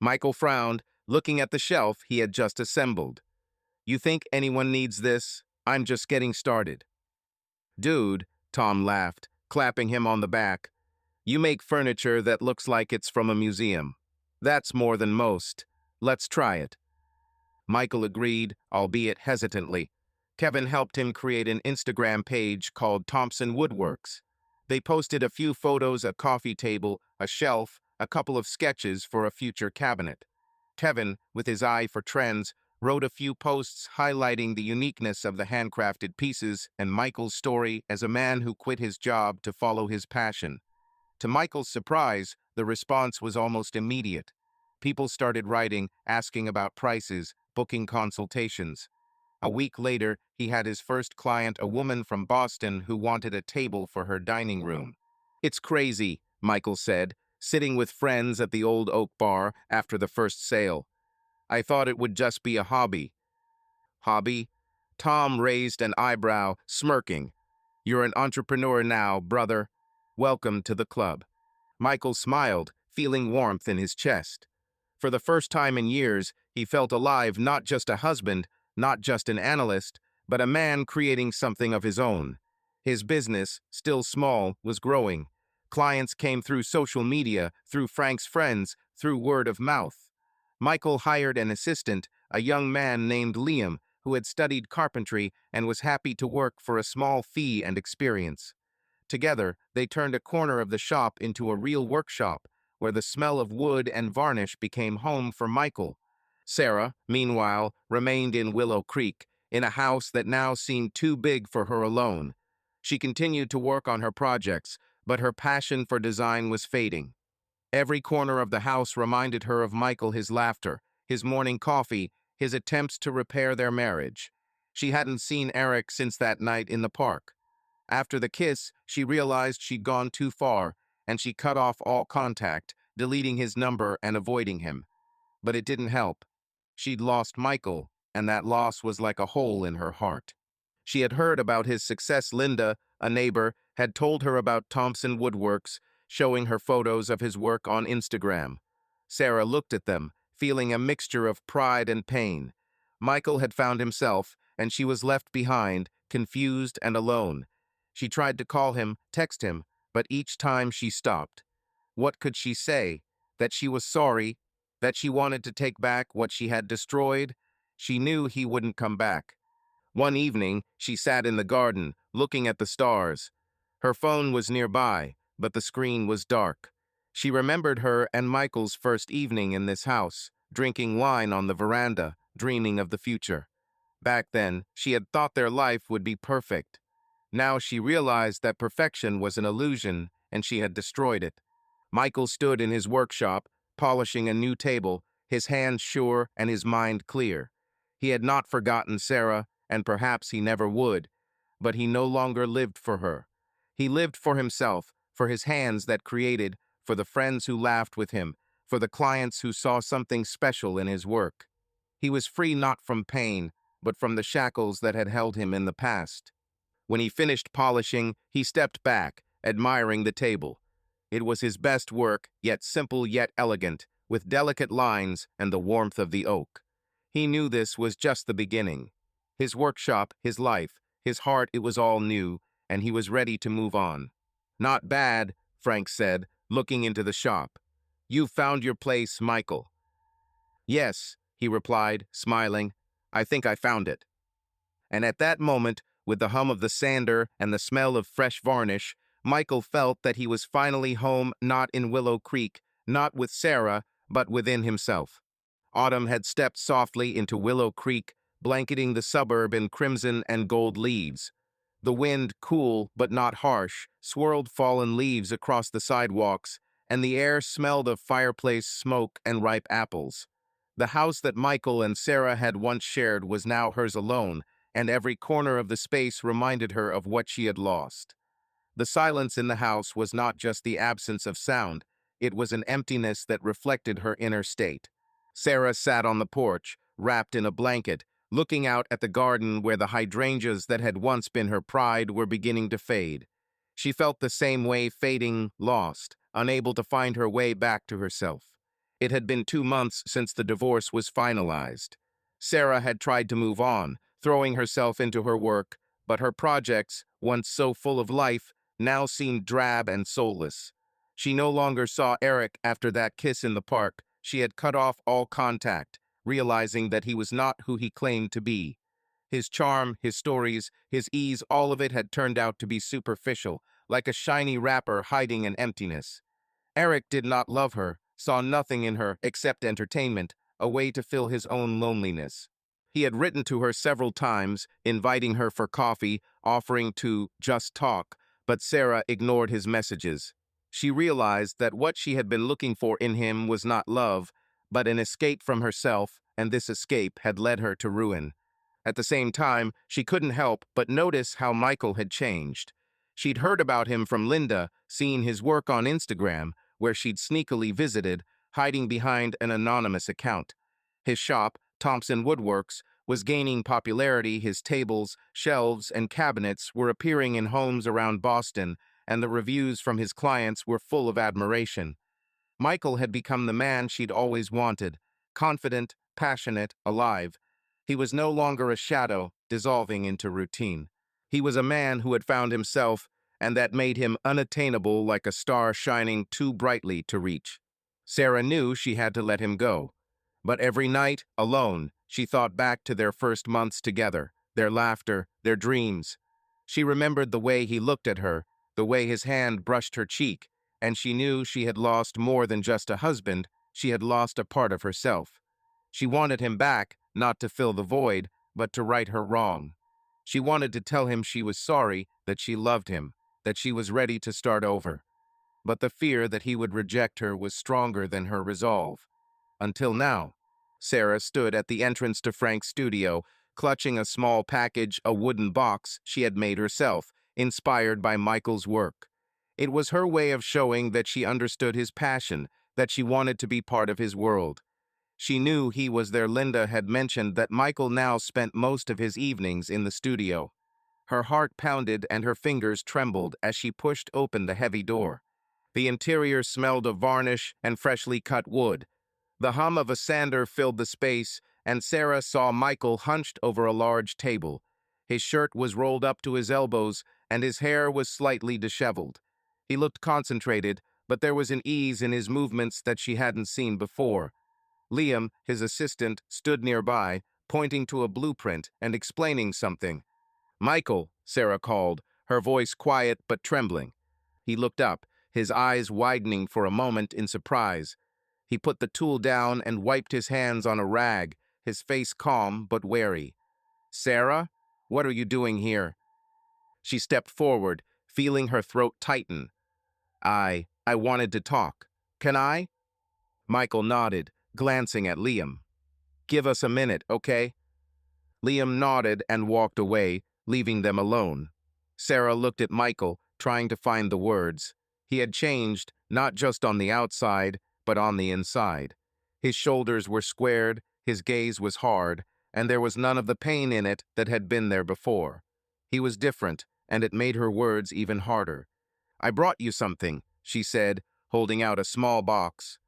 Michael frowned, looking at the shelf he had just assembled. "You think anyone needs this? I'm just getting started." "Dude," Tom laughed, clapping him on the back, "you make furniture that looks like it's from a museum. That's more than most. Let's try it." Michael agreed, albeit hesitantly. Kevin helped him create an Instagram page called Thompson Woodworks. They posted a few photos, a coffee table, a shelf, a couple of sketches for a future cabinet. Kevin, with his eye for trends, wrote a few posts highlighting the uniqueness of the handcrafted pieces and Michael's story as a man who quit his job to follow his passion. To Michael's surprise, the response was almost immediate. People started writing, asking about prices, booking consultations. A week later, he had his first client, a woman from Boston who wanted a table for her dining room. "It's crazy," Michael said, sitting with friends at the old oak bar after the first sale. "I thought it would just be a hobby." "Hobby?" Tom raised an eyebrow, smirking. "You're an entrepreneur now, brother. Welcome to the club." Michael smiled, feeling warmth in his chest. For the first time in years, he felt alive, not just a husband, not just an analyst, but a man creating something of his own. His business, still small, was growing. Clients came through social media, through Frank's friends, through word of mouth. Michael hired an assistant, a young man named Liam, who had studied carpentry and was happy to work for a small fee and experience. Together, they turned a corner of the shop into a real workshop, where the smell of wood and varnish became home for Michael. Sarah, meanwhile, remained in Willow Creek, in a house that now seemed too big for her alone. She continued to work on her projects, but her passion for design was fading. Every corner of the house reminded her of Michael, his laughter, his morning coffee, his attempts to repair their marriage. She hadn't seen Eric since that night in the park. After the kiss, she realized she'd gone too far, and she cut off all contact, deleting his number and avoiding him. But it didn't help. She'd lost Michael, and that loss was like a hole in her heart. She had heard about his success. Linda, a neighbor, had told her about Thompson Woodworks, showing her photos of his work on Instagram. Sarah looked at them, feeling a mixture of pride and pain. Michael had found himself, and she was left behind, confused and alone. She tried to call him, text him, but each time she stopped. What could she say? That she was sorry? That she wanted to take back what she had destroyed? She knew he wouldn't come back. One evening, she sat in the garden, looking at the stars. Her phone was nearby, but the screen was dark. She remembered her and Michael's first evening in this house, drinking wine on the veranda, dreaming of the future. Back then, she had thought their life would be perfect. Now she realized that perfection was an illusion, and she had destroyed it. Michael stood in his workshop, polishing a new table, his hands sure and his mind clear. He had not forgotten Sarah, and perhaps he never would, but he no longer lived for her. He lived for himself, for his hands that created, for the friends who laughed with him, for the clients who saw something special in his work. He was free not from pain, but from the shackles that had held him in the past. When he finished polishing, he stepped back, admiring the table. It was his best work, yet simple yet elegant, with delicate lines and the warmth of the oak. He knew this was just the beginning. His workshop, his life, his heart, it was all new, and he was ready to move on. "Not bad," Frank said, looking into the shop. "You've found your place, Michael." "Yes," he replied, smiling. "I think I found it." And at that moment, with the hum of the sander and the smell of fresh varnish, Michael felt that he was finally home, not in Willow Creek, not with Sarah, but within himself. Autumn had stepped softly into Willow Creek, blanketing the suburb in crimson and gold leaves. The wind, cool but not harsh, swirled fallen leaves across the sidewalks, and the air smelled of fireplace smoke and ripe apples. The house that Michael and Sarah had once shared was now hers alone, and every corner of the space reminded her of what she had lost. The silence in the house was not just the absence of sound, it was an emptiness that reflected her inner state. Sarah sat on the porch, wrapped in a blanket, looking out at the garden where the hydrangeas that had once been her pride were beginning to fade. She felt the same way, fading, lost, unable to find her way back to herself. It had been 2 months since the divorce was finalized. Sarah had tried to move on, throwing herself into her work, but her projects, once so full of life, now seemed drab and soulless. She no longer saw Eric after that kiss in the park. She had cut off all contact, realizing that he was not who he claimed to be. His charm, his stories, his ease, all of it had turned out to be superficial, like a shiny wrapper hiding an emptiness. Eric did not love her, saw nothing in her except entertainment, a way to fill his own loneliness. He had written to her several times, inviting her for coffee, offering to just talk, but Sarah ignored his messages. She realized that what she had been looking for in him was not love, but an escape from herself, and this escape had led her to ruin. At the same time, she couldn't help but notice how Michael had changed. She'd heard about him from Linda, seen his work on Instagram, where she'd sneakily visited, hiding behind an anonymous account. His shop, Thompson Woodworks, was gaining popularity. His tables, shelves, and cabinets were appearing in homes around Boston, and the reviews from his clients were full of admiration. Michael had become the man she'd always wanted, confident, passionate, alive. He was no longer a shadow, dissolving into routine. He was a man who had found himself, and that made him unattainable, like a star shining too brightly to reach. Sarah knew she had to let him go. But every night, alone, she thought back to their first months together, their laughter, their dreams. She remembered the way he looked at her, the way his hand brushed her cheek, and she knew she had lost more than just a husband. She had lost a part of herself. She wanted him back, not to fill the void, but to right her wrong. She wanted to tell him she was sorry, that she loved him, that she was ready to start over. But the fear that he would reject her was stronger than her resolve. Until now. Sarah stood at the entrance to Frank's studio, clutching a small package, a wooden box she had made herself, inspired by Michael's work. It was her way of showing that she understood his passion, that she wanted to be part of his world. She knew he was there. Linda had mentioned that Michael now spent most of his evenings in the studio. Her heart pounded and her fingers trembled as she pushed open the heavy door. The interior smelled of varnish and freshly cut wood. The hum of a sander filled the space, and Sarah saw Michael hunched over a large table. His shirt was rolled up to his elbows, and his hair was slightly disheveled. He looked concentrated, but there was an ease in his movements that she hadn't seen before. Liam, his assistant, stood nearby, pointing to a blueprint and explaining something. "Michael," Sarah called, her voice quiet but trembling. He looked up, his eyes widening for a moment in surprise. He put the tool down and wiped his hands on a rag, his face calm but wary. "Sarah, what are you doing here?" She stepped forward, feeling her throat tighten. I wanted to talk. Can I?" Michael nodded, glancing at Liam. "Give us a minute, okay?" Liam nodded and walked away, leaving them alone. Sarah looked at Michael, trying to find the words. He had changed, not just on the outside, but on the inside. His shoulders were squared, his gaze was hard, and there was none of the pain in it that had been there before. He was different, and it made her words even harder. "I brought you something," she said, holding out a small box.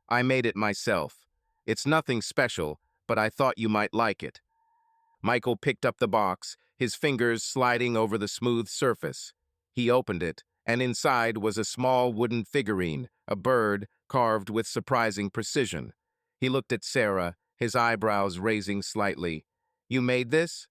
I made it myself. It's nothing special, but I thought you might like it." Michael picked up the box, his fingers sliding over the smooth surface. He opened it, and inside was a small wooden figurine, a bird carved with surprising precision. He looked at Sarah, his eyebrows raising slightly. "You made this?"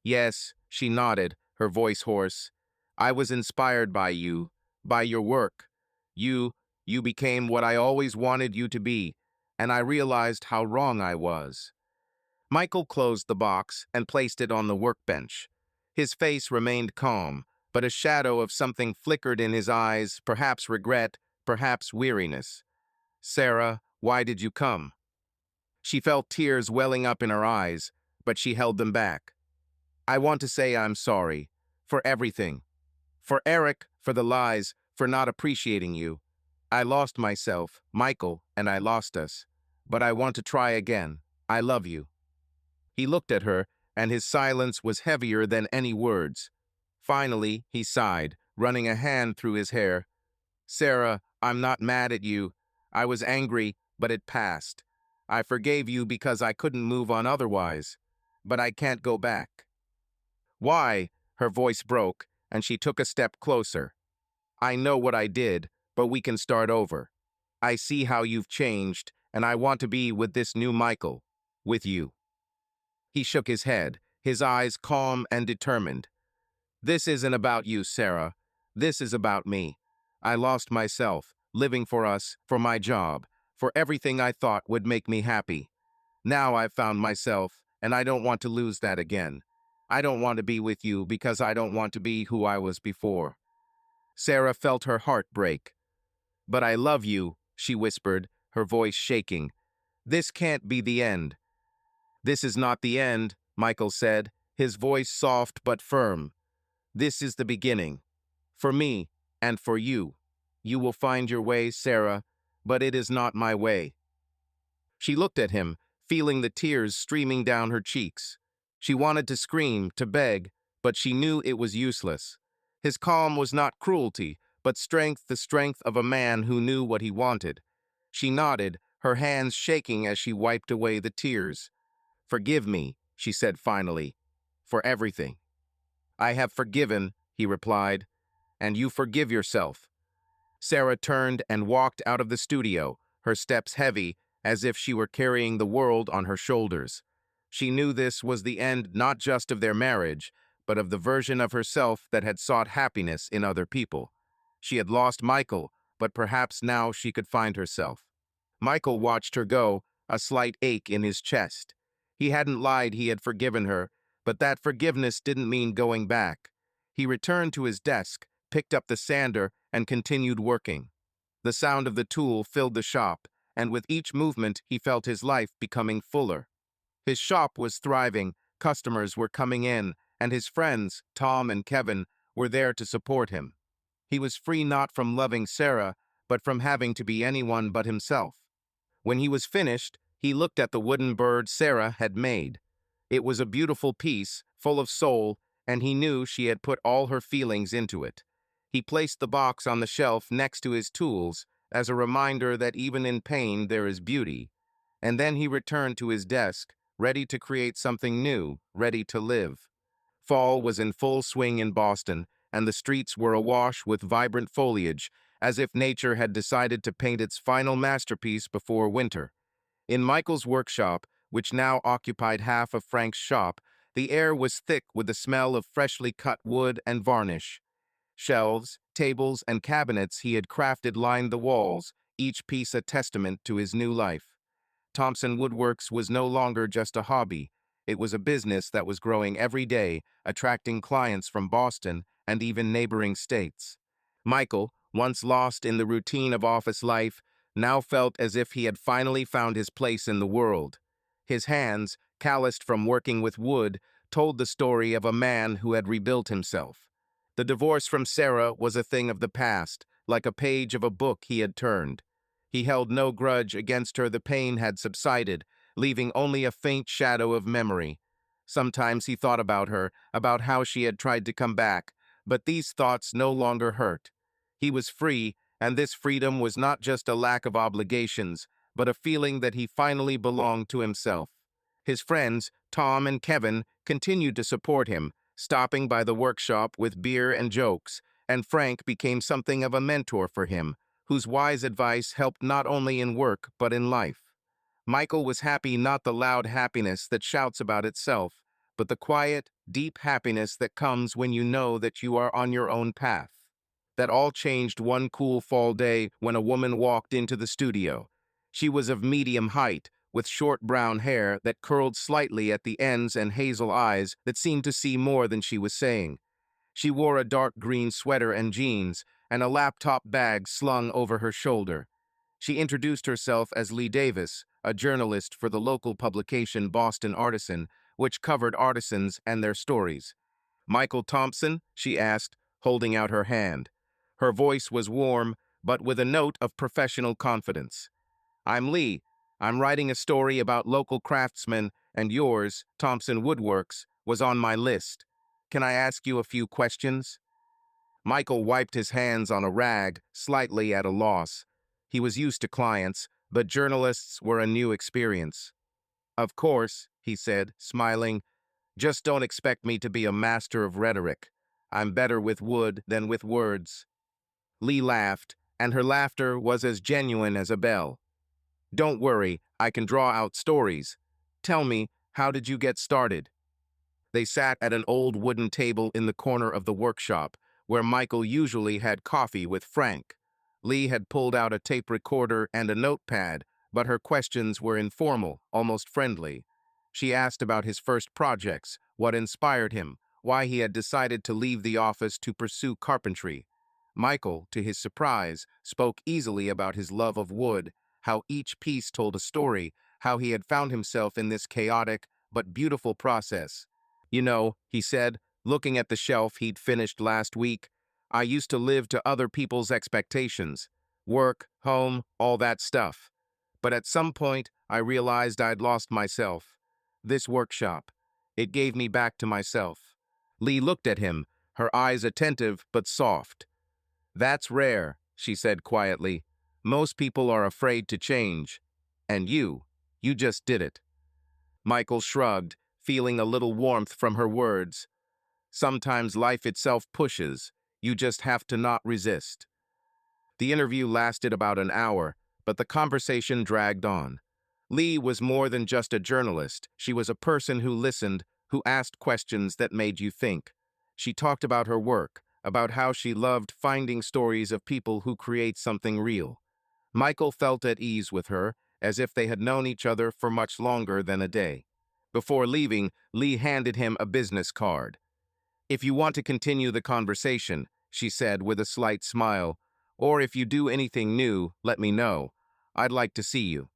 "Yes," she nodded, her voice hoarse. "I was inspired by your work. You, you became what I always wanted you to be, and I realized how wrong I was." Michael closed the box and placed it on the workbench. His face remained calm, but a shadow of something flickered in his eyes, perhaps regret, perhaps weariness. "Sarah, why did you come?" She felt tears welling up in her eyes, but she held them back. "I want to say I'm sorry. For everything. For Eric, for the lies, for not appreciating you. I lost myself, Michael, and I lost us. But I want to try again. I love you." He looked at her, and his silence was heavier than any words. Finally, he sighed, running a hand through his hair. "Sarah, I'm not mad at you. I was angry, but it passed. I forgave you because I couldn't move on otherwise. But I can't go back." "Why?" Her voice broke, and she took a step closer. "I know what I did, but we can start over. I see how you've changed, and I want to be with this new Michael. With you." He shook his head, his eyes calm and determined. "This isn't about you, Sarah. This is about me. I lost myself, living for us, for my job, for everything I thought would make me happy. Now I've found myself, and I don't want to lose that again. I don't want to be with you because I don't want to be who I was before." Sarah felt her heart break. "But I love you," she whispered, her voice shaking. "This can't be the end." "This is not the end," Michael said, his voice soft but firm. "This is the beginning. For me, and for you. You will find your way, Sarah, but it is not my way." She looked at him, feeling the tears streaming down her cheeks. She wanted to scream, to beg, but she knew it was useless. His calm was not cruelty, but strength, the strength of a man who knew what he wanted. She nodded, her hands shaking as she wiped away the tears. "Forgive me," she said finally, "for everything." "I have forgiven," he replied, "and you forgive yourself." Sarah turned and walked out of the studio, her steps heavy, as if she were carrying the world on her shoulders. She knew this was the end not just of their marriage, but of the version of herself that had sought happiness in other people. She had lost Michael, but perhaps now she could find herself. Michael watched her go, a slight ache in his chest. He hadn't lied he had forgiven her, but that forgiveness didn't mean going back. He returned to his desk, picked up the sander, and continued working. The sound of the tool filled the shop, and with each movement he felt his life becoming fuller. His shop was thriving, customers were coming in, and his friends, Tom and Kevin, were there to support him. He was free not from loving Sarah, but from having to be anyone but himself. When he was finished, he looked at the wooden bird Sarah had made. It was a beautiful piece, full of soul, and he knew she had put all her feelings into it. He placed the box on the shelf next to his tools, as a reminder that even in pain there is beauty. And then he returned to his desk, ready to create something new, ready to live. Fall was in full swing in Boston, and the streets were awash with vibrant foliage, as if nature had decided to paint its final masterpiece before winter. In Michael's workshop, which now occupied half of Frank's shop, the air was thick with the smell of freshly cut wood and varnish. Shelves, tables, and cabinets he had crafted lined the walls, each piece a testament to his new life. Thompson Woodworks was no longer just a hobby. It was a business that was growing every day, attracting clients from Boston and even neighboring states. Michael, once lost in the routine of office life, now felt as if he had finally found his place in the world. His hands, calloused from working with wood, told the story of a man who had rebuilt himself. The divorce from Sarah was a thing of the past, like a page of a book he had turned. He held no grudge against her. The pain had subsided, leaving only a faint shadow of memory. Sometimes he thought about her, about how she had tried to come back, but these thoughts no longer hurt. He was free, and this freedom was not just a lack of obligations, but a feeling that he finally belonged to himself. His friends, Tom and Kevin, continued to support him, stopping by the workshop with beer and jokes, and Frank became something of a mentor for him, whose wise advice helped not only in work but in life. Michael was happy, not the loud happiness that shouts about itself, but the quiet, deep happiness that comes when you know that you are on your own path. That all changed one cool fall day when a woman walked into the studio. She was of medium height, with short brown hair that curled slightly at the ends and hazel eyes that seemed to see more than she was saying. She wore a dark green sweater and jeans, and a laptop bag slung over her shoulder. She introduced herself as Lee Davis, a journalist for the local publication Boston Artisan, which covered artisans and their stories. "Michael Thompson?" she asked, holding out her hand. Her voice was warm, but with a note of professional confidence. "I'm Lee. I'm writing a story about local craftsmen, and yours, Thompson Woodworks, was on my list. Can I ask you a few questions?" Michael wiped his hands on a rag, slightly at a loss. He was used to clients, but journalists were a new experience. "Of course," he said, smiling. "Just don't expect me to be a master of rhetoric. I'm better with wood than with words." Lee laughed, and her laughter was as genuine as a bell. "Don't worry, I can draw out stories. Tell me, how did you get started?" They sat at an old wooden table in the corner of the workshop, where Michael usually had coffee with Frank. Lee had pulled out a tape recorder and a notepad, but her questions were informal, almost friendly. She asked about his first projects, what inspired him, why he had decided to leave the office to pursue carpentry. Michael, to his surprise, spoke easily about his love of wood, how each piece told a story, how he had found himself in this chaotic but beautiful process. "You know," he said, looking at the shelf he'd finished last week, "I used to live to other people's expectations. Work, home, all that stuff. But at some point, I realized I'd lost myself. This workshop. It gave me back to myself." Lee looked at him, her eyes attentive but soft. "That's rare," she said quietly. "Most people are afraid to change. And you just did it." Michael shrugged, feeling a little warmth from her words. "Sometimes life itself pushes. You just have to not resist." The interview lasted about an hour, but the conversation dragged on. Lee was more than just a journalist. She was a person who listened, who asked questions that made you think. She talked about her work, about how she loved finding stories of people who create something real. Michael felt at ease with her, as if they had known each other for much longer than a day. Before leaving, Lee handed him a business card. "If you want to continue the conversation," she said with a slight smile, "or if you do anything new, let me know. I'd like to see you."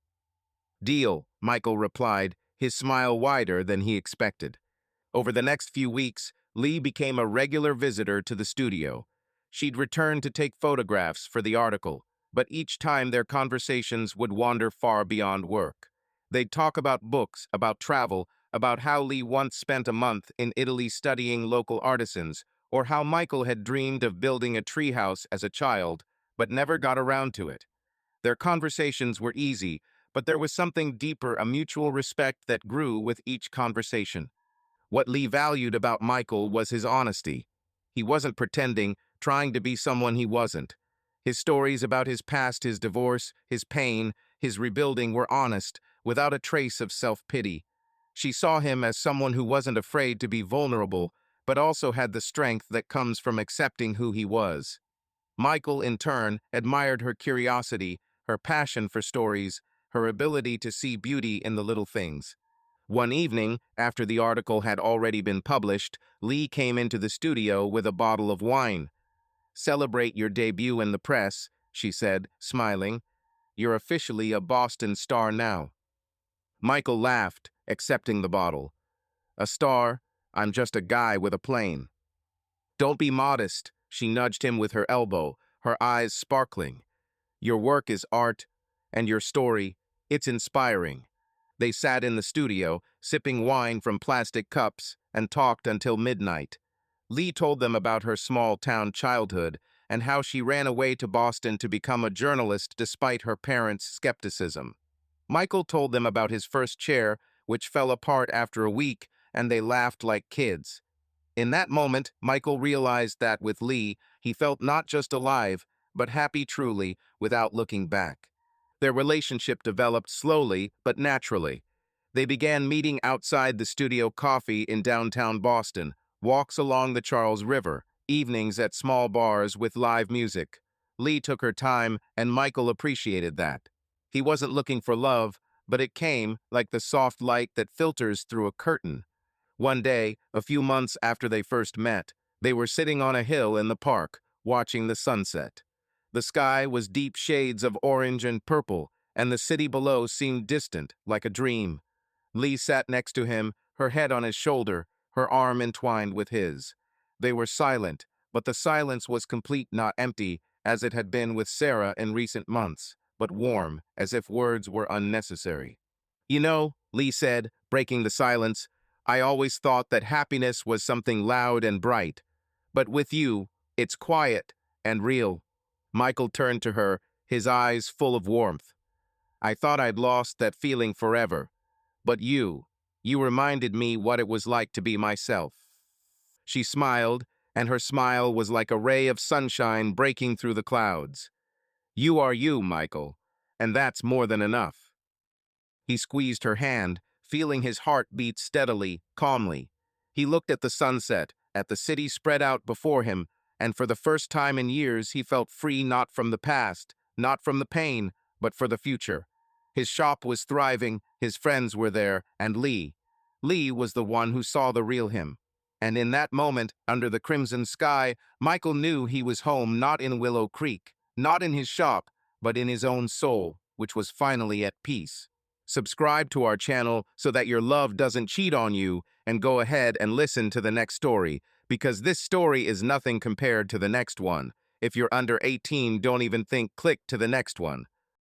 "Deal," Michael replied, his smile wider than he expected. Over the next few weeks, Lee became a regular visitor to the studio. She'd return to take photographs for the article, but each time their conversations would wander far beyond work. They'd talk about books, about travel, about how Lee once spent a month in Italy studying local artisans, or how Michael had dreamed of building a treehouse as a child, but never got around to it. Their conversations were easy, but there was something deeper, a mutual respect that grew with each conversation. What Lee valued about Michael was his honesty. He wasn't pretending, trying to be someone he wasn't. His stories about his past, his divorce, his pain, his rebuilding were honest, without a trace of self-pity. She saw him as someone who wasn't afraid to be vulnerable, but also had the strength that comes from accepting who he was. Michael, in turn, admired her curiosity, her passion for stories, her ability to see beauty in the little things. One evening, after the article had already been published, Lee came into the studio with a bottle of wine. "Celebrate your debut in the press," she said, smiling. "You're officially a Boston star now." Michael laughed, accepting the bottle. "A star? I'm just a guy with a plane." "Don't be modest," she nudged him with her elbow, her eyes sparkling. "Your work is art, and your story, it's inspiring." They sat in the studio, sipping wine from plastic cups, and talked until midnight. Lee told them about her small-town childhood and how she ran away to Boston to become a journalist despite her parents' skepticism. Michael told them about his first chair, which fell apart after a week, and they laughed like kids. In that moment, Michael realized that with Lee, He felt not just alive, but happy truly, without looking back. Their relationship developed slowly but naturally. They began meeting outside the studio coffee in downtown Boston, walks along the Charles River, evenings at small bars with live music. Lee took her time, and Michael appreciated that. He wasn't looking for love, but it came like the soft light that filters through a curtain. One day, a few months after they first met, they were sitting on a hill in the park, watching the sunset. The sky was deep shades of orange and purple, and the city below seemed distant, like a dream. Lee sat next to him, her head on his shoulder, her arm entwined with his. They were silent, but the silence was complete, not empty, as it had been with Sarah in recent months, but warm, as if words were unnecessary. You know, Lee said, breaking the silence, I always thought that happiness was something loud and bright. But with you, it's quiet and real. Michael turned to her, his eyes full of warmth. I thought I'd lost that feeling forever. But you reminded me what it was like to be myself. She smiled, and her smile was like a ray of sunshine breaking through the clouds. You are you, Michael, and that's more than enough. He squeezed her hand, feeling his heart beat steadily, calmly. He looked at the sunset, at the city spread out before him, and for the first time in years he felt free not from the past, not from the pain, but for the future. His shop was thriving, his friends were there, and Lee. Lee was the one who saw the real him. And in that moment, under the crimson sky, Michael knew he was home not in Willow Creek, not in his shop, but in his own soul, which was finally at peace. Subscribe to our channel so that your love doesn't cheat on you, and go ahead and listen to the next story, because this story is nothing compared to the next one. If you're under 18, don't even click to the next one.